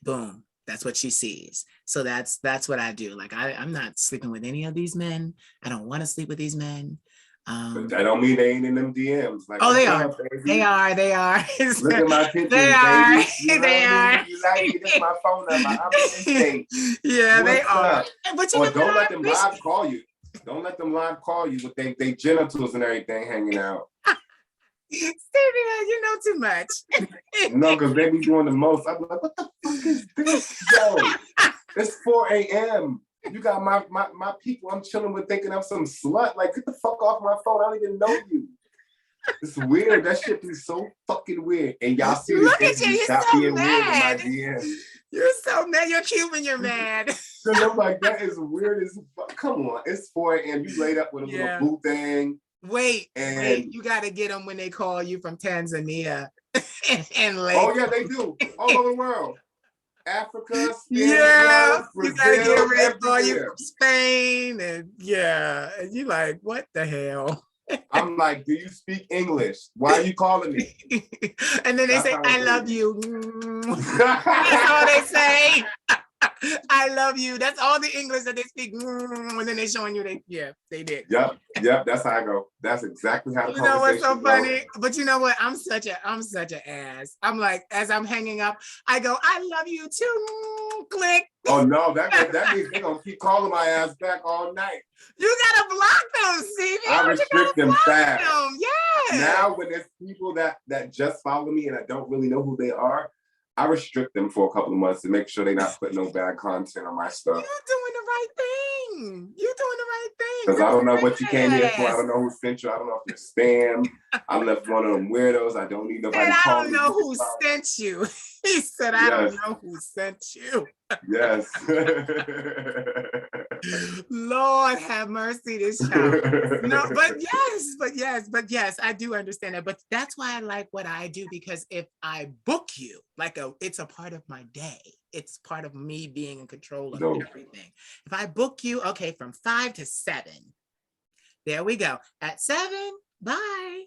boom. That's what she sees. So that's what I do. Like I'm not sleeping with any of these men. I don't want to sleep with these men. But that don't mean they ain't in them DMs. Like, oh, they are. They are. They are. Look at my pictures, they are. Baby. You know they are. You like, this is my phone number. I'm in yeah, they are. But you don't let them live call you. Don't let them live call you with they genitals and everything hanging out. Stevia, you know too much. No, because they be doing the most. I'm like, what the fuck is this? Yo, it's 4 a.m. You got my people I'm chilling with thinking I'm some slut. Like, get the fuck off my phone. I don't even know you. It's weird. That shit be so fucking weird. And y'all see this thing, stop so being mad. Weird in my DM. You're so mad. You're Cuban. You're mad. So I'm like, that is weird as fuck. Come on. It's 4 a.m. You laid up with a little boo thing. Wait, you got to get them when they call you from Tanzania and oh yeah, they do all over the world, Africa, Spain, Brazil, you gotta get ready to call you from Spain, and and you like, what the hell? I'm like, do you speak English? Why are you calling me? And then they say, I love you. That's all they say. I love you. That's all the English that they speak. And then they're showing you they did. Yep. That's how I go. That's exactly how the You know what's so funny? But you know what? I'm such an ass. I'm like, as I'm hanging up, I go, I love you too. Click. Oh no, that means they're gonna keep calling my ass back all night. You gotta block them, Stevie. I restrict them fast. Yeah. Now when there's people that just follow me and I don't really know who they are, I restrict them for a couple of months to make sure they're not putting no bad content on my stuff. You're doing the right thing. Because I don't know what you came here for. I don't know who sent you. I don't know if you're spam. I left one of them weirdos. I don't need nobody. I don't know who sent you. He said, I don't know who sent you. Yes. Lord have mercy, this child. No, but yes, I do understand that. But that's why I like what I do, because if I book you, it's a part of my day. It's part of me being in control of everything. If I book you, okay, from 5 to 7, there we go. At 7, bye.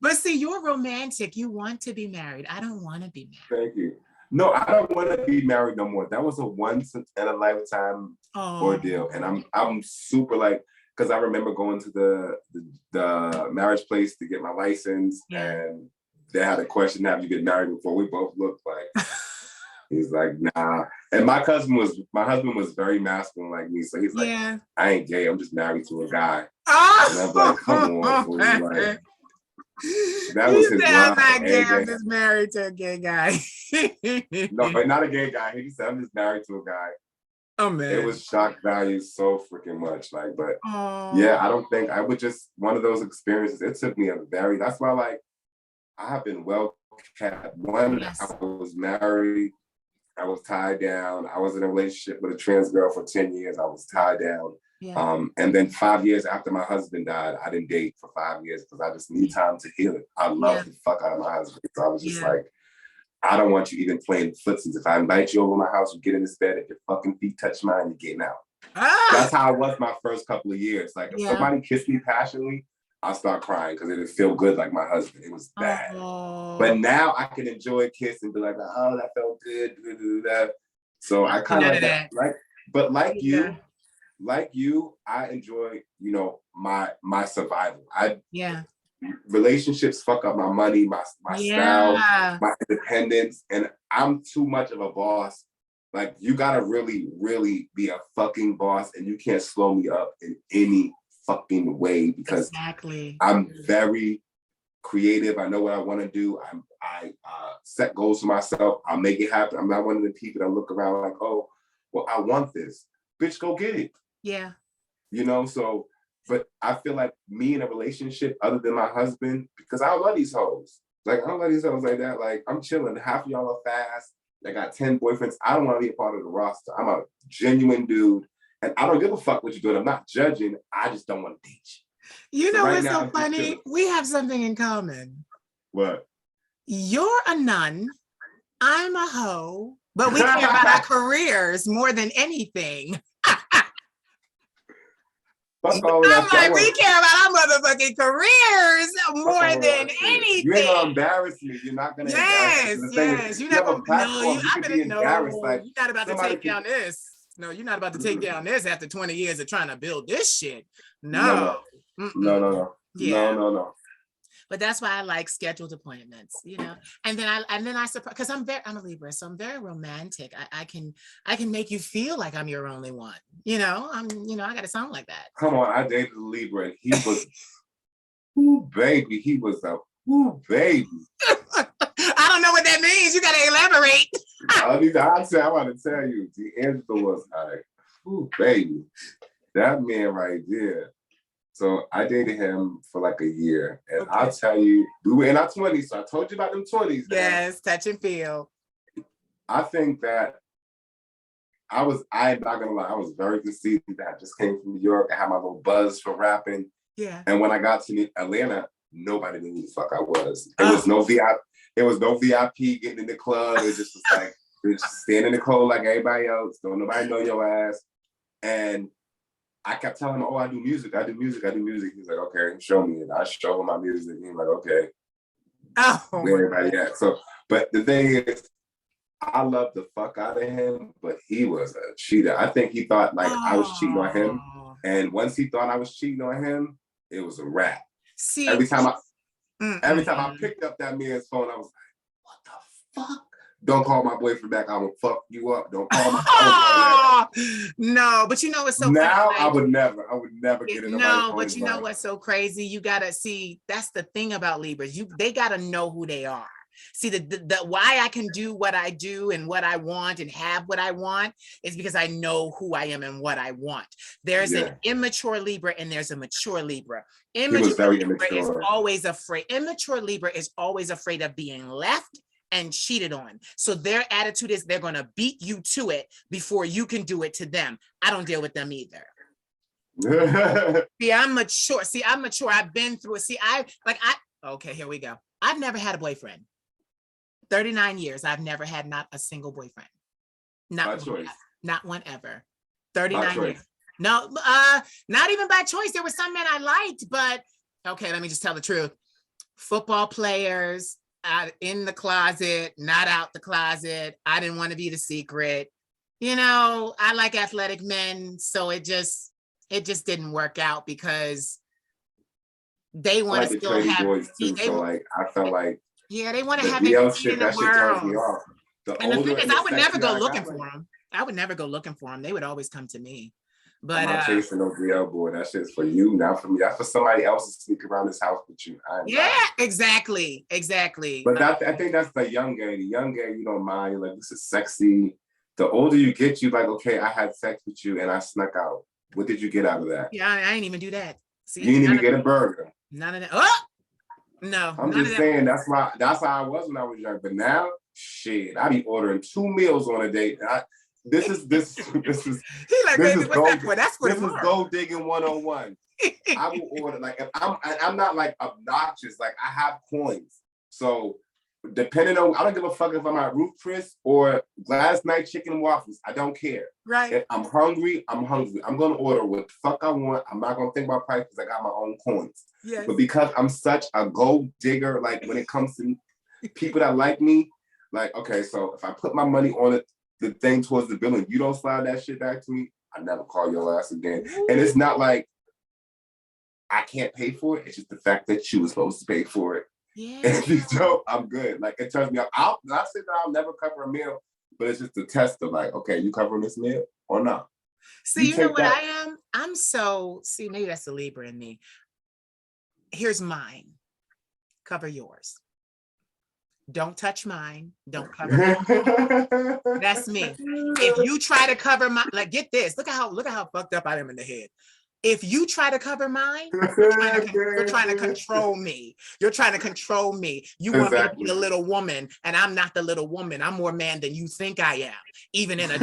But see, you're romantic. You want to be married. I don't want to be married. Thank you. No, I don't want to be married no more. That was a once in a lifetime ordeal, and I'm super because I remember going to the marriage place to get my license, and they had a question: have you been married before? We both looked like. He's like, nah. And my husband was very masculine like me, so he's like, I ain't gay. I'm just married to a guy. And I'm like, come on, fool. Like, that was his line. I'm just married to a gay guy. No, but not a gay guy. He said, I'm just married to a guy. Oh man. It was shock value so freaking much. But I don't think I would just one of those experiences. It took me that's why I have been well kept. I was married. I was tied down. I was in a relationship with a trans girl for 10 years. I was tied down. Yeah. And then 5 years after my husband died, I didn't date for 5 years because I just need time to heal it. I love the fuck out of my husband. So I was just like, I don't want you even playing footsies. If I invite you over my house, you get in this bed. If your fucking feet touch mine, you're getting out. That's how it was my first couple of years. Like if somebody kissed me passionately, I'll start crying because it didn't feel good like my husband. It was bad. But now I can enjoy a kiss and be like, oh, that felt good. So I kind of like that. But like you, like you, I enjoy, my survival. Yeah. Relationships fuck up my money, my style, Yeah. my independence, and I'm too much of a boss. Like, you gotta really, really be a fucking boss, and you can't slow me up in any fucking way, because Exactly. I'm very creative. I know what I want to do. I set goals for myself. I'll make it happen. I'm not one of the people that look around like, oh, well, I want this. Bitch, go get it. Yeah. So, but I feel like me in a relationship other than my husband, because I don't love these hoes. Like, I don't love these hoes like that. Like, I'm chilling. Half of y'all are fast. I got 10 boyfriends. I don't want to be a part of the roster. I'm a genuine dude. And I don't give a fuck what you're doing. I'm not judging. I just don't want to date you. You So know right what's now, so I'm just funny? chilling. We have something in common. What? You're a nun. I'm a hoe, but we care about our careers more than anything. Fuck all of I'm that shit. like, we care about our motherfucking careers more than You ain't gonna anything. embarrass me. You're not gonna Yes, embarrass me. The thing is, yes. You're you not have a gonna no, platform. You I could be better embarrassed. no, Like, you're not about to somebody take down this. No, you're not about to take down this after 20 years of trying to build this shit. No. No. Yeah. No. But that's why I like scheduled appointments, and then I suppose, because I'm a Libra, so I'm very romantic. I can make you feel like I'm your only one. I gotta sound like that. Come on, I dated a Libra, and he was, ooh, baby. He was a, ooh, baby. I don't know what that means. You gotta elaborate. I want to tell you, D'Angelo was like, ooh, baby. That man right there. So I dated him for like a year. And okay. I'll tell you, we were in our 20s. So I told you about them 20s. Yes, touch and feel. I think that I'm not gonna lie, I was very conceited. I just came from New York. I had my little buzz for rapping. Yeah. And when I got to Atlanta, nobody knew who the fuck I was. It was no VIP. It was no VIP getting in the club. It just was like, just stand in the cold like everybody else. Don't nobody know your ass. And I kept telling him, oh, I do music. He's like, okay, show me. And I show him my music. He's like, okay. Where everybody at? So, but the thing is, I love the fuck out of him, but he was a cheater. I think he thought like I was cheating on him. And once he thought I was cheating on him, it was a wrap. See, every time I picked up that man's phone, I was like, what the fuck? Don't call my boyfriend back. I will fuck you up. Don't call my No, but you know what's so now funny? I would never get in the No, but you know what's so crazy? You gotta see, that's the thing about Libras. They gotta know who they are. See, the why I can do what I do and what I want and have what I want is because I know who I am and what I want. There's an immature Libra and there's a mature Libra. Immature Libra is always afraid. Immature Libra is always afraid of being left and cheated on. So their attitude is they're going to beat you to it before you can do it to them. I don't deal with them either. See, I'm mature. I've been through it. Okay, here we go. I've never had a boyfriend. 39 years. I've never had not a single boyfriend. Not one ever. 39 years. No, not even by choice. There were some men I liked, but okay, let me just tell the truth. Football players, in the closet, not out the closet. I didn't want to be the secret. I like athletic men, so it just didn't work out because they want to still have. I felt like. Yeah, they want to have everything in the world. And the thing is, I would never go looking for them. I would never go looking for them. They would always come to me. But I'm not chasing no DL boy. That shit's for you, not for me. That's for somebody else to sneak around this house with you. Exactly. But I think that's the young game. The young game, you don't mind. You're like, this is sexy. The older you get, you like, okay, I had sex with you and I snuck out. What did you get out of that? Yeah, I ain't even do that. See, you didn't even get a burger. None of that. Oh! No. I'm just saying that's how I was when I was young. But now, shit, I be ordering 2 meals on a date. This is gold digging 101. I will order like if I'm not like obnoxious. Like I have coins, so depending on I don't give a fuck if I'm at Ruth Chris or Gladys Knight chicken and waffles. I don't care. Right. If I'm hungry, I'm hungry. I'm gonna order what the fuck I want. I'm not gonna think about price because I got my own coins. Yes. But because I'm such a gold digger, like when it comes to people that like me, like okay, so if I put my money on it, the thing towards the bill and you don't slide that shit back to me, I never call your ass again. And it's not like I can't pay for it. It's just the fact that you were supposed to pay for it. Yeah. And if you don't, I'm good. Like it turns me off. I'll say that I'll never cover a meal, but it's just a test of like, okay, you covering this meal or not? See, you know what I am? See, maybe that's the Libra in me. Here's mine. Cover yours. Don't touch mine. Don't cover mine. That's me. If you try to cover my, like, get this. Look at how fucked up I am in the head. If you try to cover mine, you're trying to control me. You're trying to control me. You want me to be the little woman, and I'm not the little woman. I'm more man than you think I am. Even in a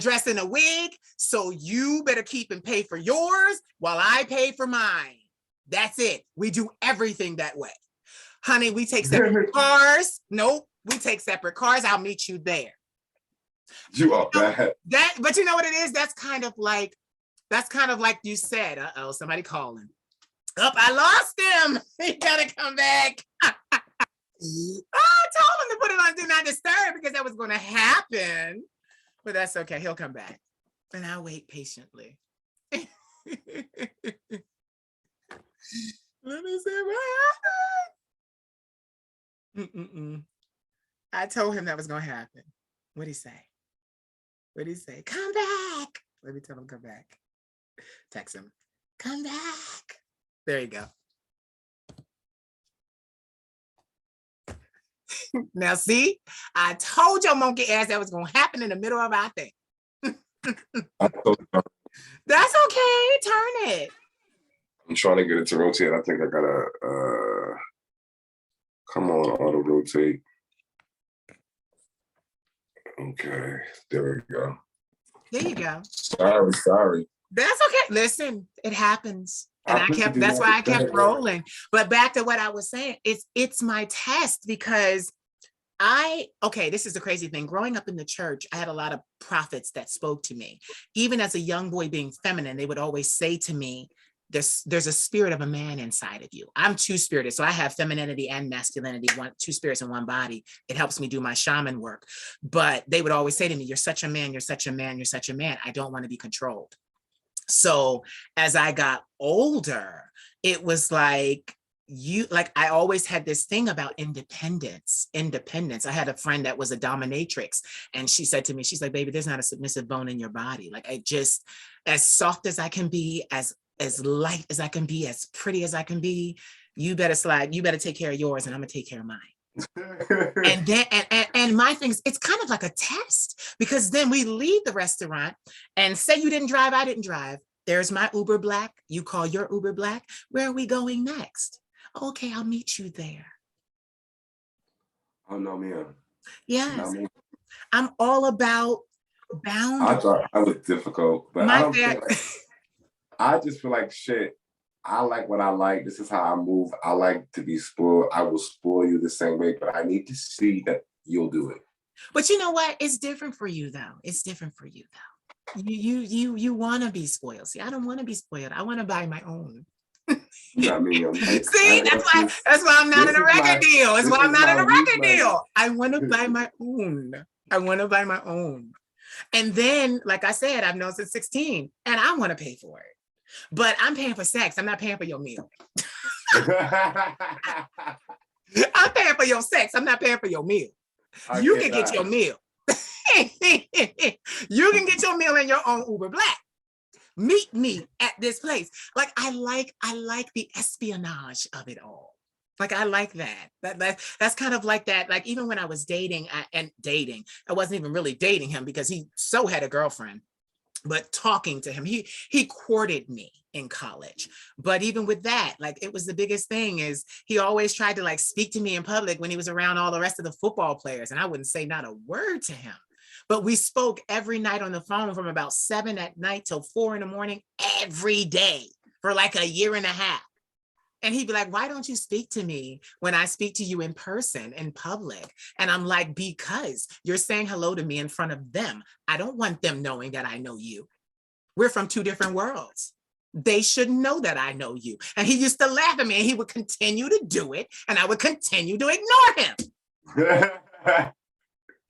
dress in a wig. So you better keep and pay for yours while I pay for mine. That's it. We do everything that way. Honey, we take separate cars. Nope, we take separate cars. I'll meet you there. You are bad. But you know what it is? That's kind of like you said. Uh-oh, somebody calling. I lost him. He gotta come back. I told him to put it on Do Not Disturb because that was gonna happen. But that's okay, he'll come back. And I'll wait patiently. Let me see what happened. I told him that was gonna happen. What'd he say? Come back. Let me tell him come back. Text him. Come back. There you go. Now see, I told your monkey ass that was gonna happen in the middle of our thing. That's okay. Turn it. I'm trying to get it to rotate. I think I gotta come on, auto rotate. Okay, there we go. There you go. Sorry. That's okay. Listen, it happens. And that's why I kept rolling. But back to what I was saying, it's my test because this is the crazy thing. Growing up in the church, I had a lot of prophets that spoke to me. Even as a young boy being feminine, they would always say to me, there's a spirit of a man inside of you. I'm two-spirited, so I have femininity and masculinity, two spirits in one body. It helps me do my shaman work. But they would always say to me, you're such a man, you're such a man, you're such a man. I don't want to be controlled. So as I got older, it was like, I always had this thing about independence. I had a friend that was a dominatrix, and she said to me, she's like, baby, there's not a submissive bone in your body. Like, I just, as soft as I can be, as light as I can be, as pretty as I can be, you better take care of yours, and I'm gonna take care of mine. And then and my things, it's kind of like a test, because then we leave the restaurant and say you didn't drive, I didn't drive. There's my Uber Black. You call your Uber Black. Where are we going next? Okay, I'll meet you there. Oh no, man. Yes. No, man. I'm all about boundaries. I thought that was difficult, but I just feel like shit. I like what I like. This is how I move. I like to be spoiled. I will spoil you the same way, but I need to see that you'll do it. But you know what? It's different for you though. You want to be spoiled. See, I don't want to be spoiled. I want to buy my own. See, that's why I'm not in a record deal. That's why I'm not in a record deal. I want to buy my own. And then, like I said, I've known since 16, and I want to pay for it. But I'm paying for sex. I'm not paying for your meal. I'm paying for your sex. I'm not paying for your meal. You can get your meal. You can get your meal in your own Uber Black. Meet me at this place. Like, I like the espionage of it all. Like, I like that. That's kind of like that. Like, even when I was dating, I wasn't even really dating him because he so had a girlfriend. But talking to him, he courted me in college. But even with that, like, it was the biggest thing is he always tried to like speak to me in public when he was around all the rest of the football players. And I wouldn't say not a word to him. But we spoke every night on the phone from about 7 at night till 4 in the morning, every day for like a year and a half. And he'd be like, why don't you speak to me when I speak to you in person, in public? And I'm like, because you're saying hello to me in front of them. I don't want them knowing that I know you. We're from two different worlds. They shouldn't know that I know you. And he used to laugh at me, and he would continue to do it, and I would continue to ignore him.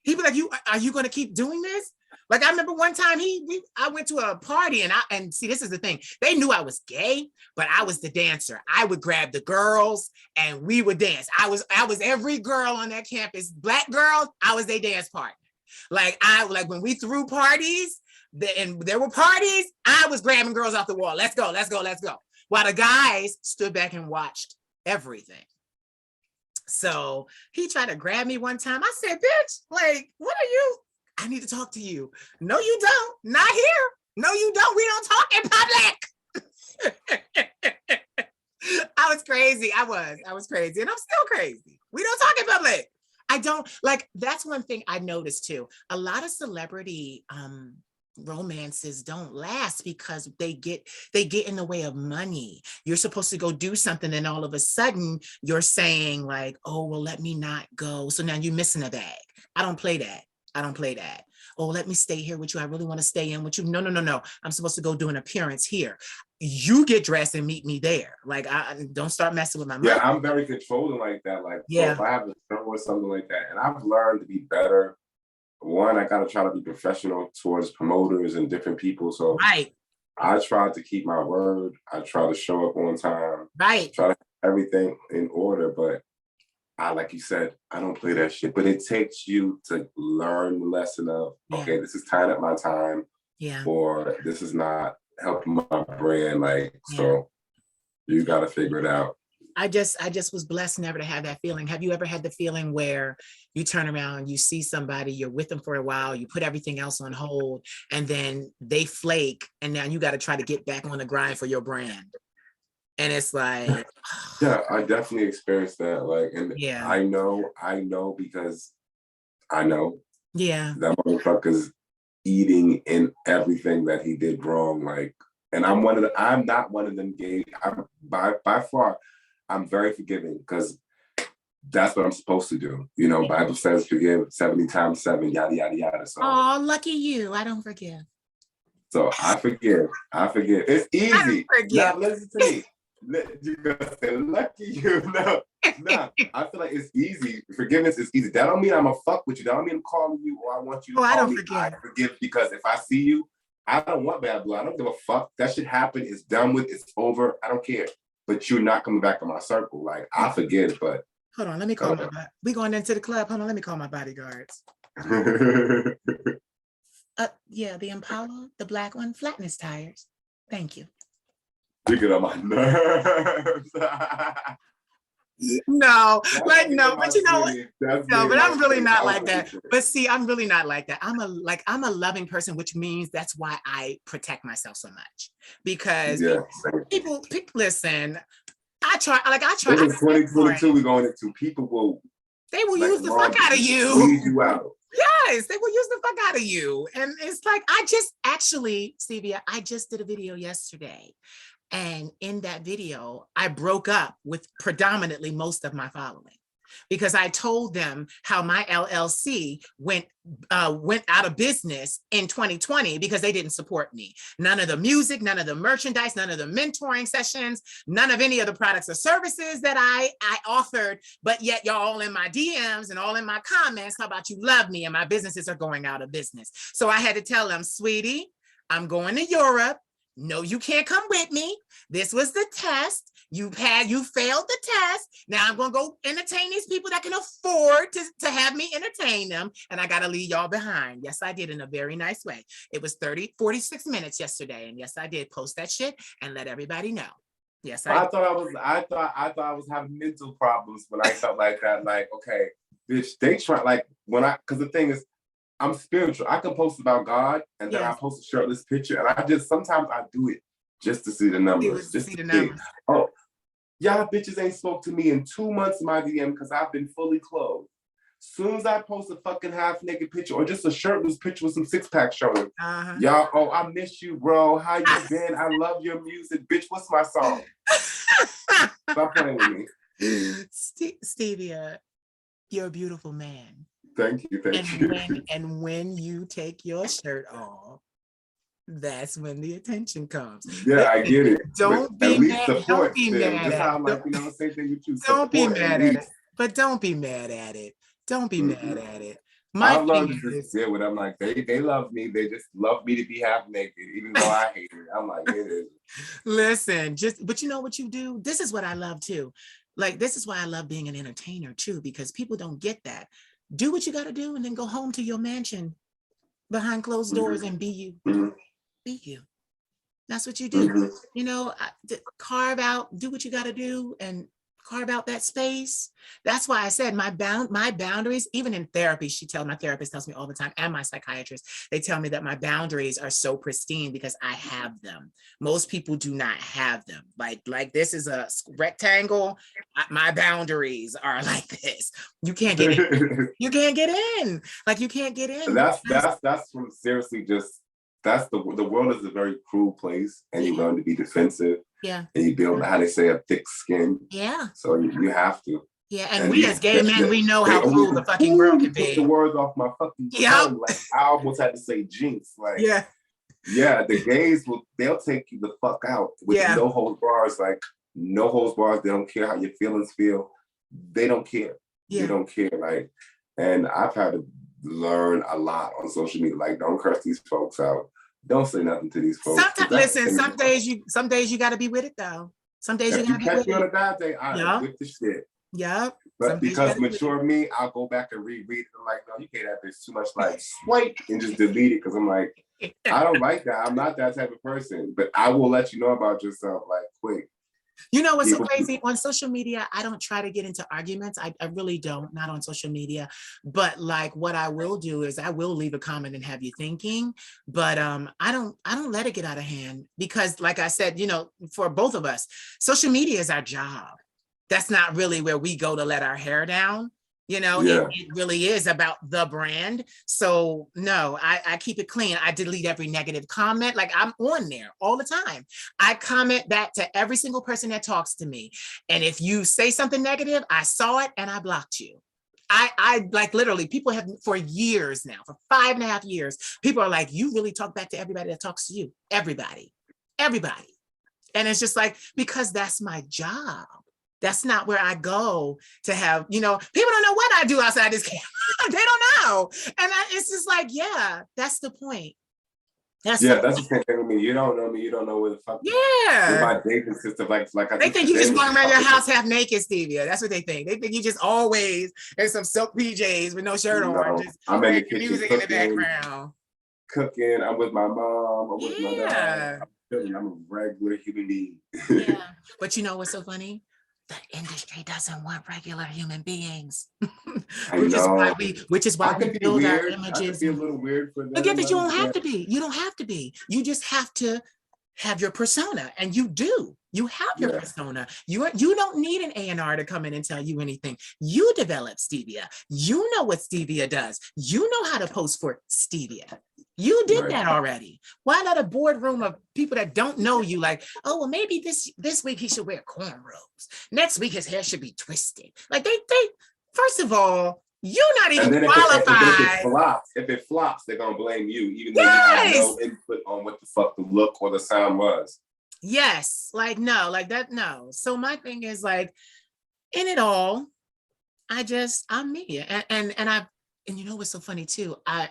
He'd be like, are you going to keep doing this? Like I remember one time I went to a party and see, this is the thing. They knew I was gay, but I was the dancer. I would grab the girls and we would dance. I was every girl on that campus, black girl, I was their dance partner. Like when we threw parties, and there were parties, I was grabbing girls off the wall. Let's go, let's go, let's go. While the guys stood back and watched everything. So he tried to grab me one time. I said, bitch, like, what are you? I need to talk to you. No, you don't. Not here. No, you don't. We don't talk in public. I was crazy. I was crazy. And I'm still crazy. We don't talk in public. I don't like, that's one thing I noticed too. A lot of celebrity romances don't last because they get in the way of money. You're supposed to go do something and all of a sudden you're saying like, oh, well, let me not go. So now you're missing a bag. I don't play that. Oh, let me stay here with you. I really want to stay in with you. No. I'm supposed to go do an appearance here. You get dressed and meet me there. Like, I don't start messing with my money. Yeah, I'm very controlling like that. Like, yeah. So if I have a show or something like that, and I've learned to be better. One, I gotta try to be professional towards promoters and different people. So right. I try to keep my word. I try to show up on time. Right. Try to have everything in order. But like you said, I don't play that shit. But it takes you to learn the lesson of, okay, this is tying up my time. Yeah. Or this is not helping my brand. Like, so you gotta figure it out. I just was blessed never to have that feeling. Have you ever had the feeling where you turn around, you see somebody, you're with them for a while, you put everything else on hold, and then they flake, and now you got to try to get back on the grind for your brand? And it's like, yeah, I definitely experienced that. Like, and I know because I know. Yeah. That motherfucker's eating in everything that he did wrong. Like, and I'm not one of them gay. I'm by far, I'm very forgiving because that's what I'm supposed to do. You know, Bible says forgive 70 times 7, yada, yada, yada. So, oh, lucky you. I don't forgive. So I forgive. It's easy. Now listen to me. You're gonna say, lucky you. No. I feel like it's easy. Forgiveness is easy. That don't mean I'm a fuck with you. That don't mean I'm calling you or I want you to call me. I forgive because if I see you, I don't want bad blood. I don't give a fuck. That shit happened. It's done with. It's over. I don't care. But you're not coming back in my circle. Like, I forget, but hold on, let me call we going into the club. Hold on, let me call my bodyguards. Yeah, the Impala, the black one, flatten his tires. Thank you. You get on my nerves. No, but you know what? No, but I'm really not like that. But see, I'm really not like that. I'm a loving person, which means that's why I protect myself so much. Because people listen, I try. It's 2022 we're going into. People will use the fuck out of you. Squeeze you out. Yes, they will use the fuck out of you. And it's like, Stevia, I just did a video yesterday. And in that video, I broke up with predominantly most of my following because I told them how my LLC went out of business in 2020 because they didn't support me. None of the music, none of the merchandise, none of the mentoring sessions, none of any of the products or services that I offered, but yet y'all all in my DMs and all in my comments, how about you love me and my businesses are going out of business. So I had to tell them, sweetie, I'm going to Europe. No, you can't come with me. This was the test. You failed the test. Now I'm going to go entertain these people that can afford to have me entertain them. And I got to leave y'all behind. Yes, I did in a very nice way. It was 46 minutes yesterday. And yes, I did post that shit and let everybody know. Yes, I thought I was having mental problems when I felt like that. Like, okay, bitch, they try because the thing is, I'm spiritual. I can post about God and then I post a shirtless picture. And sometimes I do it just to see the numbers. Just to see the numbers. Oh, y'all bitches ain't spoke to me in 2 months in my DM because I've been fully clothed. Soon as I post a fucking half naked picture or just a shirtless picture with some six packs showing, y'all, oh, I miss you, bro. How you been? I love your music. Bitch, what's my song? Stop playing with me. Stevia, you're a beautiful man. Thank you. And when you take your shirt off, that's when the attention comes. Yeah, I get it. Don't be mad. Don't be mad at it. Same thing with you. Don't be mad at it. But don't be mad at it. Don't be mad at it. My I've learned thing to just is, deal with it. I'm like, they love me. They just love me to be half naked, even though I hate it. I'm like, it is. listen, but you know what you do? This is what I love too. Like, this is why I love being an entertainer too, because people don't get that. Do what you got to do and then go home to your mansion behind closed doors and be you. Mm-hmm. Be you. That's what you do. Mm-hmm. You know, carve out, do what you got to do and carve out that space. That's why I said my boundaries, even in therapy, my therapist tells me all the time, and my psychiatrist, they tell me that my boundaries are so pristine because I have them. Most people do not have them. Like this is a rectangle. My boundaries are like this. You can't get in. You can't get in. Like you can't get in. That's from seriously just that's the world is a very cruel place, and you Yeah. learn to be defensive, Yeah. and you build how they say a thick skin. Yeah. So you have to. Yeah. And And we as gay men, we know they how always cruel the fucking world can took the be. words off my fucking Yep. tongue. Like I almost had to say jinx. Like Yeah. yeah, the gays they'll take you the fuck out with Yeah. no holds bars. Like no holds bars. They don't care how your feelings feel. They don't care. Yeah. They don't care. Like, and I've had to learn a lot on social media. Like, don't curse these folks out. Don't say nothing to these folks. Listen, some days you got to be with it though. Some days you If got you to be catch with me on a it. bad day, I Yeah. whip the shit. Yeah. But because mature me, I'll go back and reread it. I'm like, no, you can't have this too much. Like, swipe and just delete it because I'm like, I don't like that. I'm not that type of person. But I will let you know about yourself like quick. You know what's so crazy? On social media, I don't try to get into arguments. I really don't, not on social media. But like what I will do is I will leave a comment and have you thinking. But I don't let it get out of hand because like I said, you know, for both of us, social media is our job. That's not really where we go to let our hair down. You know, Yeah. it really is about the brand. So no, I keep it clean. I delete every negative comment. Like I'm on there all the time. I comment back to every single person that talks to me. And if you say something negative, I saw it and I blocked you. I like literally people have for years now, for 5.5 years, people are like, you really talk back to everybody that talks to you. Everybody. And it's just like, because that's my job. That's not where I go to have, you know, people don't know what I do outside this camera. They don't know. And it's just like, yeah, that's the point. That's the same thing with me. You don't know me. You don't know where the fuck. Yeah. My day consists of like I they think you just walking around your house half naked, Stevia. That's what they think. They think you just always in some silk PJs with no shirt on. Just I'm in the kitchen music cooking, in the background. Cooking. I'm with my mom. I'm with my dad. I'm a regular human being. Yeah. But you know what's so funny? The industry doesn't want regular human beings. which is why we build our images. I could be a little weird for them. Forget that you don't have to be. You don't have to be. You just have to have your persona, and you do. You have your persona. You don't need an A&R to come in and tell you anything. You develop Stevia. You know what Stevia does. You know how to post for Stevia. You did that already. Why let a boardroom of people that don't know you like, oh, well, maybe this week he should wear cornrows. Next week his hair should be twisted. Like they first of all, you're not even qualified. If it flops, they're gonna blame you, even though you have no input on what the fuck the look or the sound was. Yes, like no, like that, no. So my thing is like, in it all, I'm me. And you know what's so funny too? I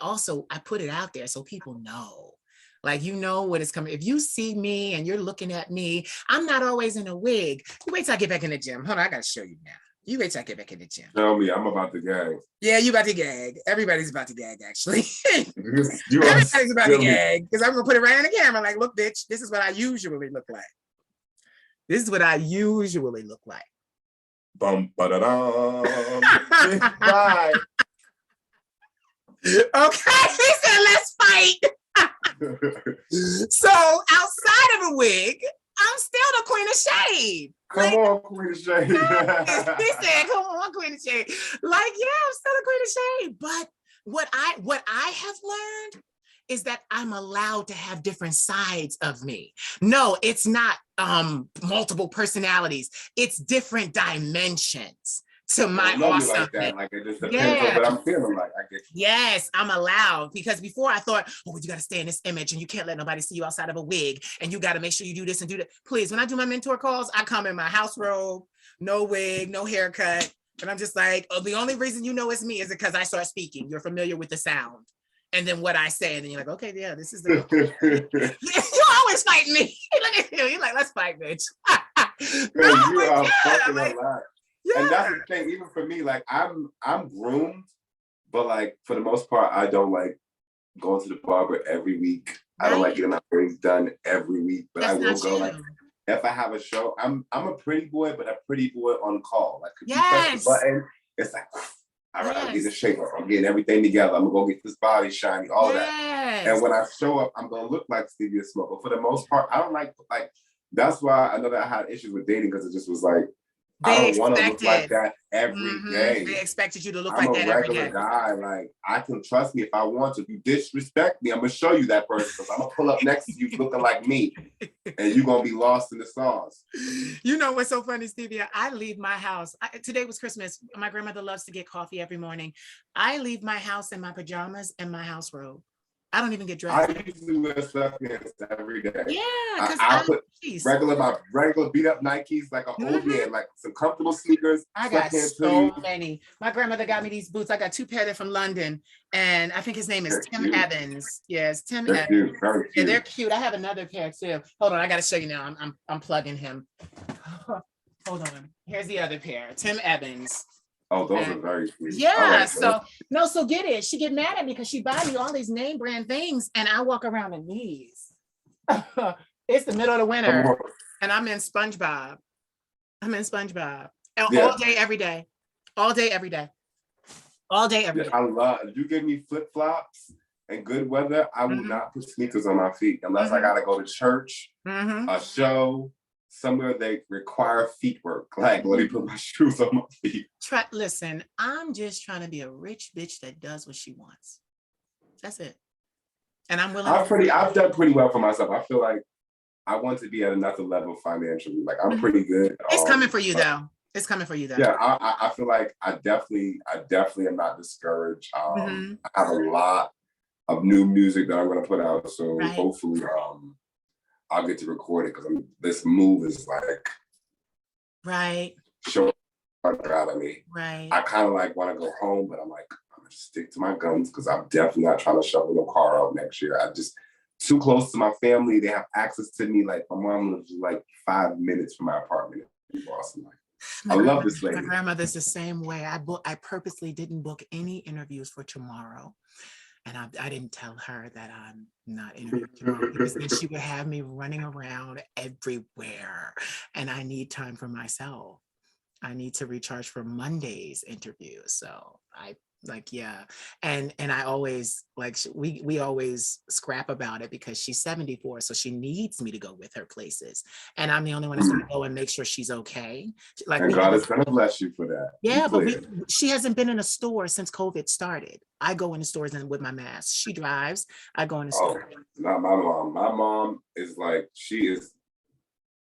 put it out there so people know. Like, you know what is coming. If you see me and you're looking at me, I'm not always in a wig. You wait till I get back in the gym. Hold on, I gotta show you now. You wait till I get back in the gym. Tell me, I'm about to gag. Yeah, you about to gag. Everybody's about to gag, actually. Everybody's about to gag. Because I'm gonna put it right on the camera. Like, look, bitch, this is what I usually look like. This is what I usually look like. Bum ba-da-dum. Bye. Okay, he said, let's fight. So outside of a wig, I'm still the queen of shade. Come on, queen of shade. He said, come on, queen of shade. Like, yeah, I'm still the queen of shade. But what I have learned is that I'm allowed to have different sides of me. No, it's not multiple personalities. It's different dimensions to my awesome thing. Like it just depends on what I'm feeling like. I get you. Yes, I'm allowed, because before I thought, oh, you got to stay in this image and you can't let nobody see you outside of a wig and you got to make sure you do this and do that. Please, when I do my mentor calls, I come in my house robe, no wig, no haircut. And I'm just like, oh, the only reason you know it's me is because I start speaking. You're familiar with the sound. And then what I say, and then you're like, okay, yeah, this is the you always fight me. Look at you. You're like, let's fight, bitch. No, You like, are yeah, fucking like, alive. yeah. And that's the thing, even for me, like I'm groomed, but like for the most part, I don't like going to the barber every week. I don't like Right. getting my braids done every week, but I That's will not go like you. if I have a show. I'm a pretty boy, but a pretty boy on call. Like if you press the Yes. button, it's like, all right, I'm getting the Yes. shape up. I'm getting everything together. I'm gonna go get this body shiny, all of that. And Yes. when I show up, I'm gonna look like Stevia Smoke. But for the most part, I don't like that's why I know that I had issues with dating because it just was like I They don't want to look like expected. that every day. They expected you to look I'm like a that every regular day. guy. Like I can trust me if I want to. If you disrespect me, I'm gonna show you that person because I'm gonna pull up next to you looking like me, and you're gonna be lost in the sauce. You know what's so funny, Stevia? I leave my house. Today was Christmas. My grandmother loves to get coffee every morning. I leave my house in my pajamas and my house robe. I don't even get dressed. I usually wear sweatpants every day. Yeah, because I'll put peace. my regular beat up Nikes like an old man, like some comfortable sneakers, I got sweatpants, so hoodie. many. My grandmother got me these boots. I got two pairs from London, and I think his name is They're Tim cute. Evans. Yes, Tim They're Evans. cute, very Yeah, cute. they're cute. I have another pair too. Hold on, I got to show you now. I'm plugging him. Hold on. Here's the other pair. Tim Evans. Oh, those are very cute. Yeah, Like so get it. She get mad at me because she buy me all these name brand things, and I walk around in these. It's the middle of the winter, and I'm in SpongeBob. All day, every day. All day, every day. All day, every day. I love. If you give me flip flops and good weather, I will not put sneakers on my feet unless I gotta go to church, a show, somewhere they require feet work. Like, let me put my shoes on my feet. Listen, I'm just trying to be a rich bitch that does what she wants. That's it. And I'm willing. I've done pretty well for myself. I feel like I want to be at another level financially. Like I'm pretty good. It's coming for you though. It's coming for you though. Yeah, I feel like I definitely am not discouraged. I have a lot of new music that I'm gonna put out soon. Right. Hopefully, I'll get to record it because this move is like showing out of me. Right. I kind of like want to go home, but I'm like, I'm gonna stick to my guns because I'm definitely not trying to shovel no car out next year. I just too close to my family. They have access to me. Like my mom lives like 5 minutes from my apartment in Boston. Like, I love this lady. My grandmother's the same way. I purposely didn't book any interviews for tomorrow. And I didn't tell her that I'm not interviewing tomorrow because then she would have me running around everywhere. And I need time for myself. I need to recharge for Monday's interview. So and I always we always scrap about it because she's 74, so she needs me to go with her places, and I'm the only one that's gonna go and make sure she's okay. Like, and God is gonna bless you for that. Yeah, but she hasn't been in a store since COVID started. I go in the stores and with my mask. She drives. I go in the store. Not my mom. My mom is like, she is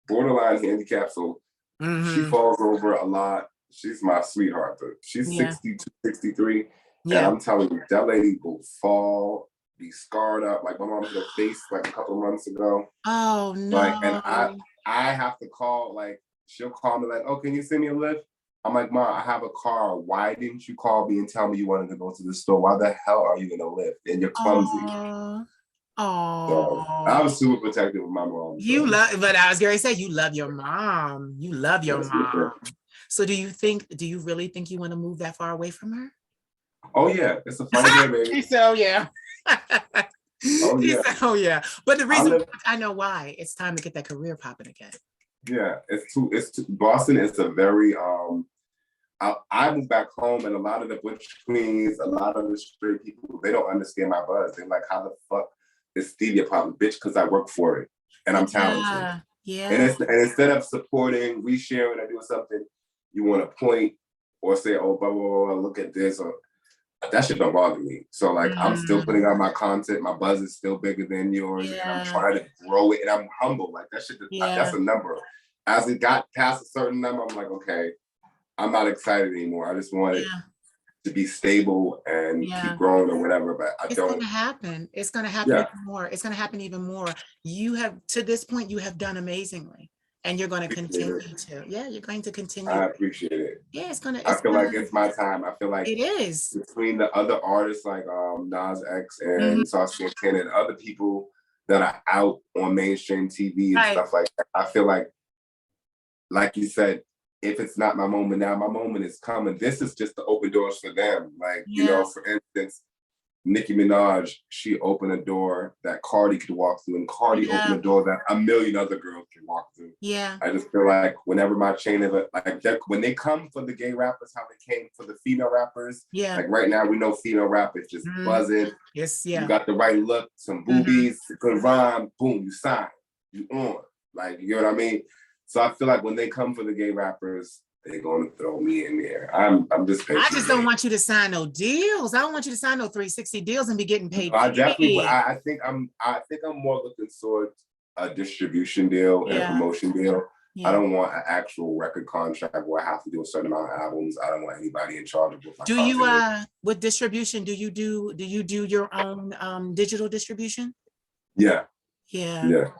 borderline handicapped, so she falls over a lot. She's my sweetheart. She's 62, 63. Yeah. And I'm telling you, that lady will fall, be scarred up. Like my mom hit her face like a couple of months ago. Oh no. Like, and I have to call, like, she'll call me like, oh, can you send me a lift? I'm like, Mom, I have a car. Why didn't you call me and tell me you wanted to go to the store? Why the hell are you in a lift? And you're clumsy. So I was super protective of my mom. But I was going to say, you love your mom. You love your mom. So do you really think you want to move that far away from her? Oh yeah, it's a funny day, baby. She said, oh yeah. Oh yeah. Said, oh yeah. But the reason I know why, it's time to get that career popping again. Yeah, Boston is a very I moved back home, and a lot of the butch queens, a lot of the straight people, they don't understand my buzz. They're like, how the fuck is Stevia popping, bitch? Because I work for it and I'm talented. Yeah. And instead of supporting, resharing, or doing something, you want to point or say, oh, blah, blah, blah, look at this, or that shit don't bother me. So like, I'm still putting out my content. My buzz is still bigger than yours, and I'm trying to grow it. And I'm humble. Like that shit, that's a number. As it got past a certain number, I'm like, okay, I'm not excited anymore. I just want it to be stable and keep growing or whatever. But it's going to happen. It's going to happen even more. It's going to happen even more. You have, to this point, you have done amazingly. And you're going to continue to. Yeah, you're going to continue. I appreciate it. Yeah, it's gonna, I it's feel gonna, like it's my time. I feel like it is. between the other artists like Nas X Mhm. and Saucy and Ken and other people that are out on mainstream TV and Right. stuff like that, I feel like you said, if it's not my moment now, my moment is coming. This is just to open doors for them. Like, you Yeah. know, for instance, Nicki Minaj, she opened a door that Cardi could walk through, and Cardi opened Yeah. a door that a million other girls can walk through. Yeah. I just feel like whenever my chain of it, like when they come for the gay rappers, how they came for the female rappers, Yeah. like right now we know female rappers just Mhm. buzzing. Yes. You Yeah. got the right look, some Mhm. boobies, good rhyme, boom, you sign, you on. Like, you know what I mean? So I feel like when they come for the gay rappers, they're going to throw me in there. I'm just I just patient. don't want you to sign no deals. I don't want you to sign no 360 deals and be getting paid. I definitely. Big. I think I'm more looking towards a distribution deal and a Yeah. promotion deal. I Yeah. don't want an actual record contract where I have to do a certain amount of albums. I don't want anybody in charge of what my Do you content is. with distribution, do you do your own digital distribution? Yeah, Yeah. yeah.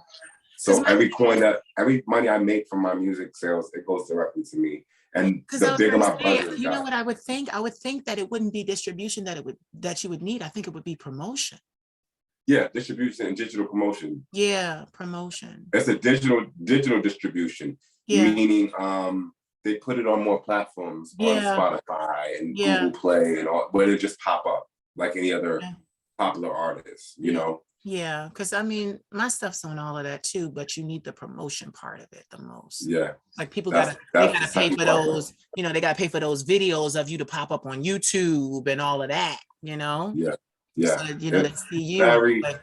Because So every money I make from my music sales, it goes directly to me. And because I the was bigger going to my say, budget you know got. what I would think? I would think that it wouldn't be distribution that you would need. I think it would be promotion. Yeah, distribution and digital promotion. Yeah, promotion. It's a digital distribution, Yeah. meaning they put it on more platforms on Yeah. Spotify and Yeah. Google Play and all, where they just pop up like any other Yeah. popular artist, you Yeah. know? Yeah. Because I mean, my stuff's on all of that too, but you need the promotion part of it the most. Yeah. Like people That's they the gotta pay second for part. those, they gotta pay for those videos of you to pop up on YouTube and all of that, Yeah. So, Yeah. they It's see you. very, But and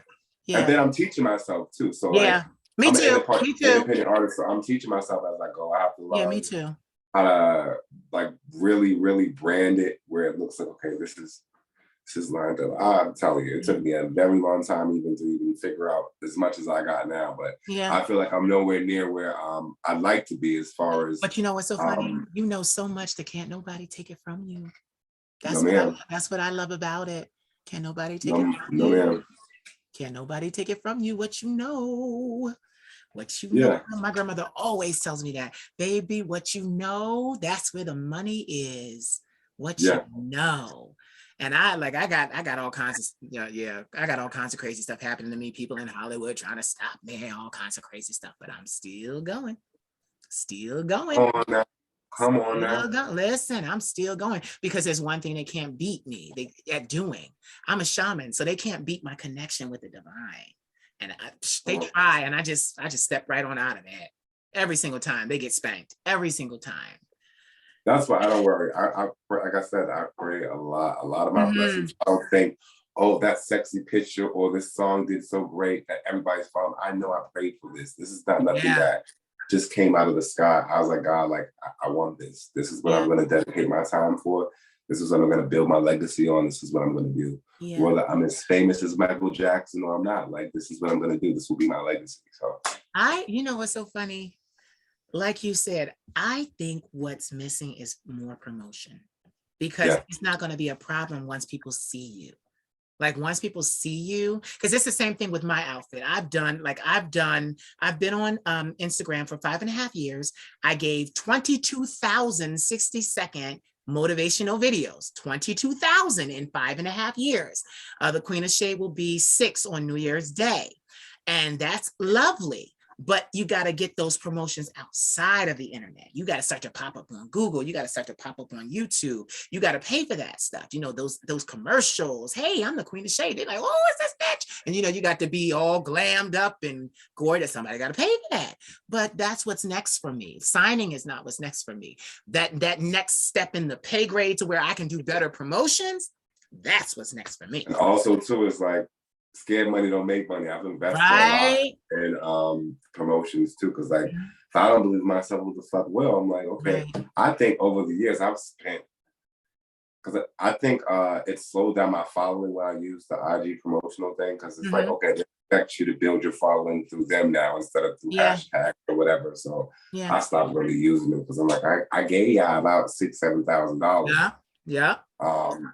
yeah. then I'm teaching myself too. So like Yeah. Me I'm an too. Me too. independent artist, so I'm teaching myself as I go. I have to Yeah, me learn too. how to like really, really brand it where it looks like, okay, this is lined up. I'm telling you, it took me a very long time even to even figure out as much as I got now. But Yeah. I feel like I'm nowhere near where I'd like to be as far as But you know what's so funny? You know so much that can't nobody take it from you. no That's ma'am. that's what I love about it. Can't nobody take it No, from no you. ma'am. Can't nobody take it from you. What you know. What you know. Yeah. My grandmother always tells me that, baby, what you know, that's where the money is. What you Yeah. know. And I got all kinds of I got all kinds of crazy stuff happening to me. People in Hollywood trying to stop me, all kinds of crazy stuff, but I'm still going. Still going. Come on now. Come on now. Listen, I'm still going because there's one thing they can't beat me at doing. I'm a shaman, so they can't beat my connection with the divine. And they try, and I just step right on out of that. Every single time they get spanked. Every single time. That's why I don't worry. I like I said, I pray a lot of my blessings. I don't think, oh, that sexy picture or this song did so great that everybody's following. I know I prayed for this. This is not nothing Yeah. that just came out of the sky. I was like, God, like I want this. This is what I'm going to dedicate my time for. This is what I'm going to build my legacy on. This is what I'm going to do. Yeah. Whether I'm as famous as Michael Jackson or I'm not, like this is what I'm going to do. This will be my legacy. So you know what's so funny? Like you said, I think what's missing is more promotion because it's not going to be a problem once people see you. Like once people see you, because it's the same thing with my outfit. I've been on Instagram for 5.5 years. I gave 22,000 60-second motivational videos, 22,000 in 5.5 years. The Queen of Shade will be 6 on New Year's Day. And that's lovely. But you got to get those promotions outside of the internet. You got to start to pop up on Google. You got to start to pop up on YouTube. You got to pay for that stuff. Those commercials. Hey, I'm the Queen of Shade. They're like, oh, what's this bitch? And you got to be all glammed up and gorgeous. Somebody got to pay for that. But that's what's next for me. Signing is not what's next for me. That next step in the pay grade to where I can do better promotions. That's what's next for me. And also too, it's like, scared money don't make money. I've invested a lot in promotions too, because like if I don't believe myself, what the fuck will? I'm like, okay. I think over the years I've spent, because I think it slowed down my following when I used the IG promotional thing, because it's like, okay, they expect you to build your following through them now instead of through hashtag or whatever. So I stopped really using it because I'm like, I gave y'all about $6,000-7,000. Yeah.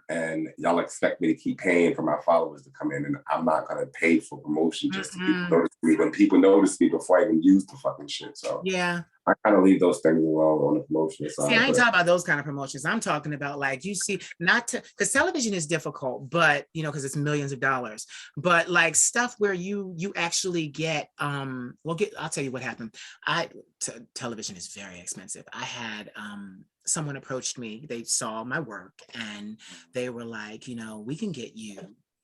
And y'all expect me to keep paying for my followers to come in, and I'm not gonna pay for promotion just to people notice me when people notice me before I even use the fucking shit. So yeah. I kind of leave those things alone on the promotion side. See, I ain't talking about those kind of promotions. I'm talking about like you see, not to because television is difficult, but you know, because it's millions of dollars. But like stuff where you actually get I'll tell you what happened. Television is very expensive. I had someone approached me, they saw my work and they were like, you know, we can get you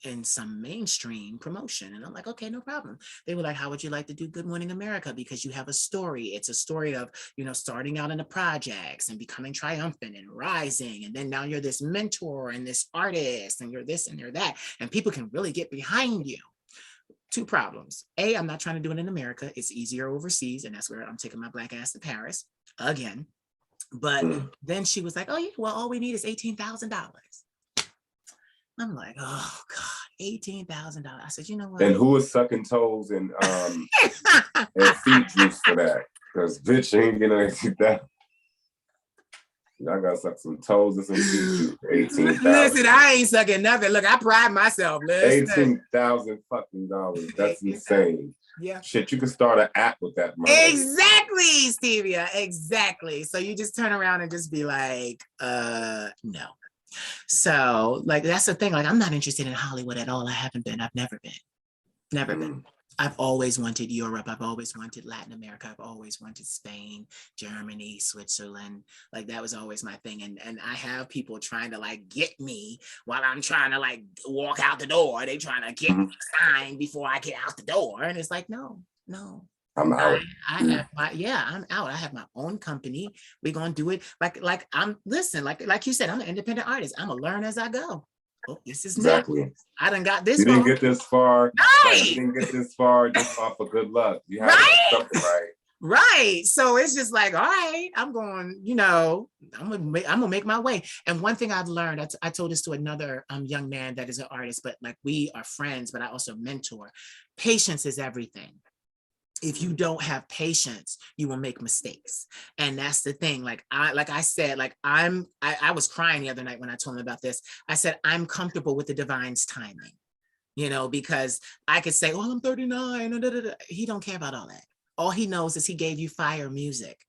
in some mainstream promotion. And I'm like, okay, no problem. They were like, how would you like to do Good Morning America? Because you have a story. It's a story of, you know, starting out in the projects and becoming triumphant and rising. And then now you're this mentor and this artist and you're this and you're that. And people can really get behind you. Two problems. A, I'm not trying to do it in America. It's easier overseas. And that's where I'm taking my black ass to Paris again. But then she was like, oh yeah, well, all we need is $18,000. I'm like, oh God, $18,000. I said, you know what? And who is sucking toes and feet juice for that? Because bitch ain't getting $18,000. Y'all gotta suck some toes and some feet juice for $18,000. Listen, I ain't sucking nothing. Look, I pride myself. Listen. $18,000 fucking dollars. That's insane. Yeah. Shit, you can start an app with that money. Exactly, Stevia. Exactly. So you just turn around and just be like, no. So like that's the thing. Like I'm not interested in Hollywood at all. I haven't been. I've never been. I've always wanted Europe. I've always wanted Latin America. I've always wanted Spain, Germany, Switzerland. Like that was always my thing. And I have people trying to like get me while I'm trying to like walk out the door. They trying to get me signed before I get out the door. And it's like, no. I'm out. I have I'm out. I have my own company. We're gonna do it like I'm like you said, I'm an independent artist. I'm gonna learn as I go. Oh, this is exactly. New. I done got this. You didn't get this far. Right. You didn't get this far just off of good luck. You have something right. Right. So it's just like, all right, I'm going, you know, I'm gonna make my way. And one thing I've learned, I told this to another young man that is an artist, but like we are friends, but I also mentor. Patience is everything. If you don't have patience, you will make mistakes. And that's the thing. Like I said, like I was crying the other night when I told him about this. I said, I'm comfortable with the divine's timing, you know, because I could say, oh, I'm 39. He don't care about all that. All he knows is he gave you fire music.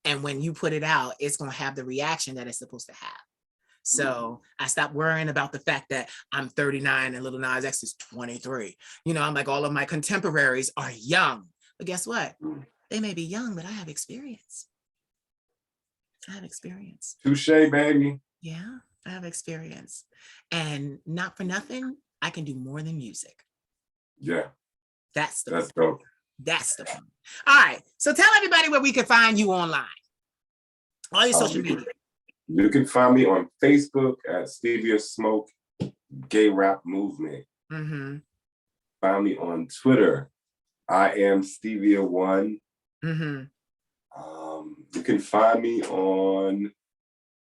And when you put it out, it's going to have the reaction that it's supposed to have. So I stopped worrying about the fact that I'm 39 and Lil Nas X is 23. You know, I'm like, all of my contemporaries are young. But guess what? They may be young, but I have experience. Touche, baby. Yeah, I have experience. And not for nothing, I can do more than music. Yeah. That's dope. That's the point. All right. So tell everybody where we can find you online. All your social media. You can find me on Facebook at Stevia Smoke Gay Rap Movement. Find me on Twitter. I am Stevia1. You can find me on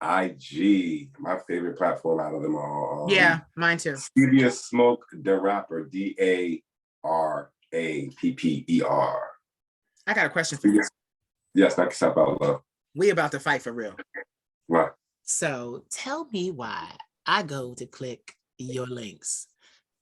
IG, my favorite platform out of them all. Yeah, mine too. Stevia Smoke the Rapper, DARAPPER. I got a question for you. Yes, knock yourself out, love. We about to fight for real. Right. So tell me why I go to click your links.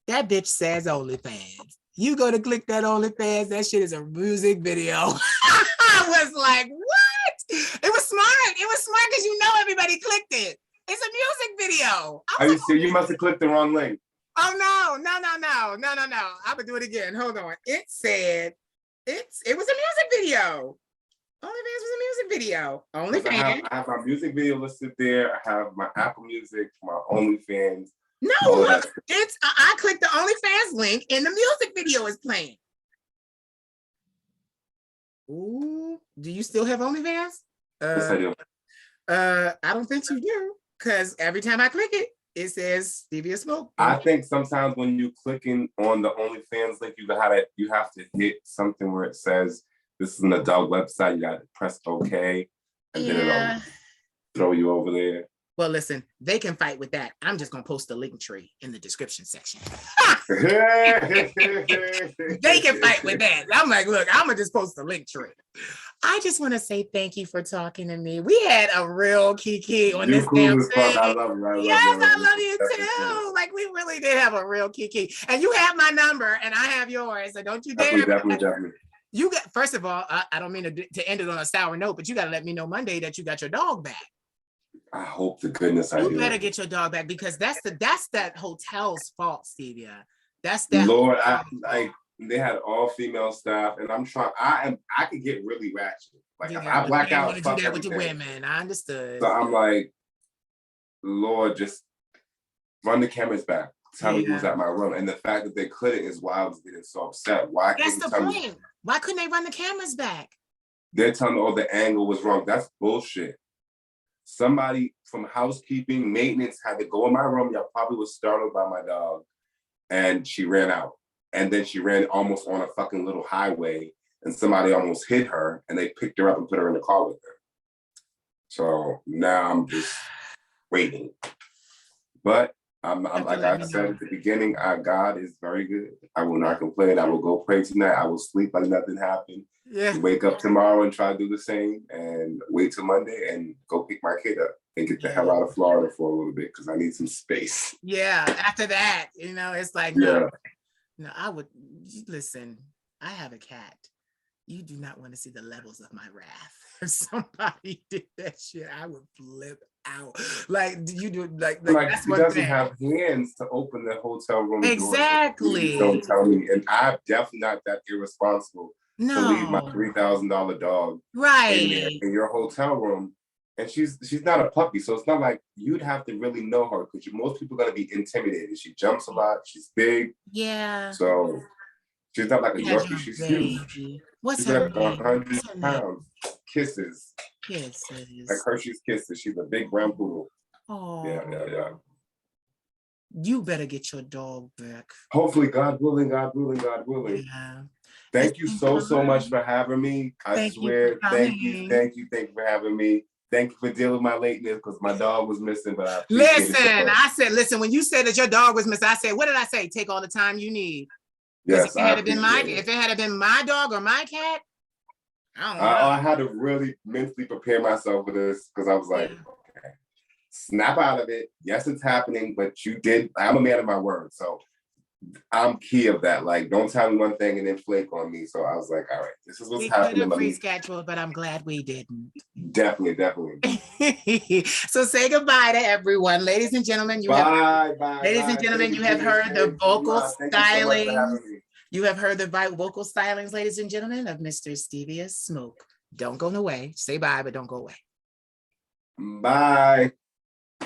That bitch says OnlyFans. You go to click that OnlyFans, that shit is a music video. I was like, what? It was smart. It was smart because you know everybody clicked it. It's a music video. Are you serious? You must have clicked the wrong link. Oh, no. I'm going to do it again. Hold on. It said, it was a music video. OnlyFans was a music video. OnlyFans. I have my music video listed there. I have my Apple Music, my OnlyFans. No, look, I clicked the OnlyFans link and the music video is playing. Ooh, do you still have OnlyFans? Yes, I do. I don't think you do, because every time I click it, it says Stevia Smoke. I think sometimes when you clicking on the OnlyFans link, you have to hit something where it says this is an adult website. You got to press OK, and then it'll throw you over there. Well, listen, they can fight with that. I'm just gonna post a link tree in the description section. They can fight with that. I'm like, look, I'm gonna just post a link tree. I just want to say thank you for talking to me. We had a real kiki on You this cool damn as fuck. I thing. love you. I Yes, love you. I love you too. Like we really did have a real kiki. And you have my number and I have yours. So don't you dare. Definitely. You got, first of all, I don't mean to end it on a sour note, but you got to let me know Monday that you got your dog back. I hope to goodness I do. You better get your dog back because that's that hotel's fault, Stevia. That's that. Lord, they had all female staff, and I'm trying. I could get really ratchet. Like if I black out, do fuck that with everything. your women. I understood. So I'm like, Lord, just run the cameras back. Tell me who's at my room. And the fact that they couldn't is why I was getting so upset. Why that's couldn't the tell point. me? Why couldn't they run the cameras back? They're telling me, oh, the angle was wrong. That's bullshit. Somebody from housekeeping, maintenance had to go in my room. Y'all probably was startled by my dog. And she ran out. And then she ran almost on a fucking little highway. And somebody almost hit her. And they picked her up and put her in the car with them. So now I'm just waiting. But I'm like I said at the beginning, God is very good. I will not complain. I will go pray tonight. I will sleep like nothing happened. Yeah. Wake up tomorrow and try to do the same, and wait till Monday and go pick my kid up and get the hell out of Florida for a little bit because I need some space. Yeah. After that, it's like, no, I would listen. I have a cat. You do not want to see the levels of my wrath. If somebody did that shit, I would flip out. Like you do, like that's he one doesn't thing. have hands to open the hotel room exactly. Doors. Don't tell me, and I'm definitely not that irresponsible to leave my $3,000 dog in your hotel room. And she's not a puppy, so it's not like you'd have to really know her because most people are gonna be intimidated. She jumps a lot. She's big. Yeah. So she's not like a Yorkie. She's huge. What's she's her like name? 100 pounds. Kisses. Kisses. Like Hershey's Kisses. She's a big brown poodle. Oh. Yeah. You better get your dog back. Hopefully, God willing. Yeah. Thank you so much for having me. I swear. Thank you for having me. Thank you for dealing with my lateness because my dog was missing, but I listen, when you said that your dog was missing, I said, what did I say? Take all the time you need. Yes, if it had been my dog or my cat, I don't know. I had to really mentally prepare myself for this because I was like, okay, snap out of it. Yes, it's happening, but I'm a man of my word. So I'm key of that. Like, don't tell me one thing and then flake on me. So I was like, all right, this is what's happening. We could have rescheduled, but I'm glad we didn't. Definitely. So say goodbye to everyone. Ladies and gentlemen, you have heard the vocal stylings. You have heard the vocal stylings, ladies and gentlemen, of Mr. Stevia Smoke. Don't go away. Say bye, but don't go away. Bye.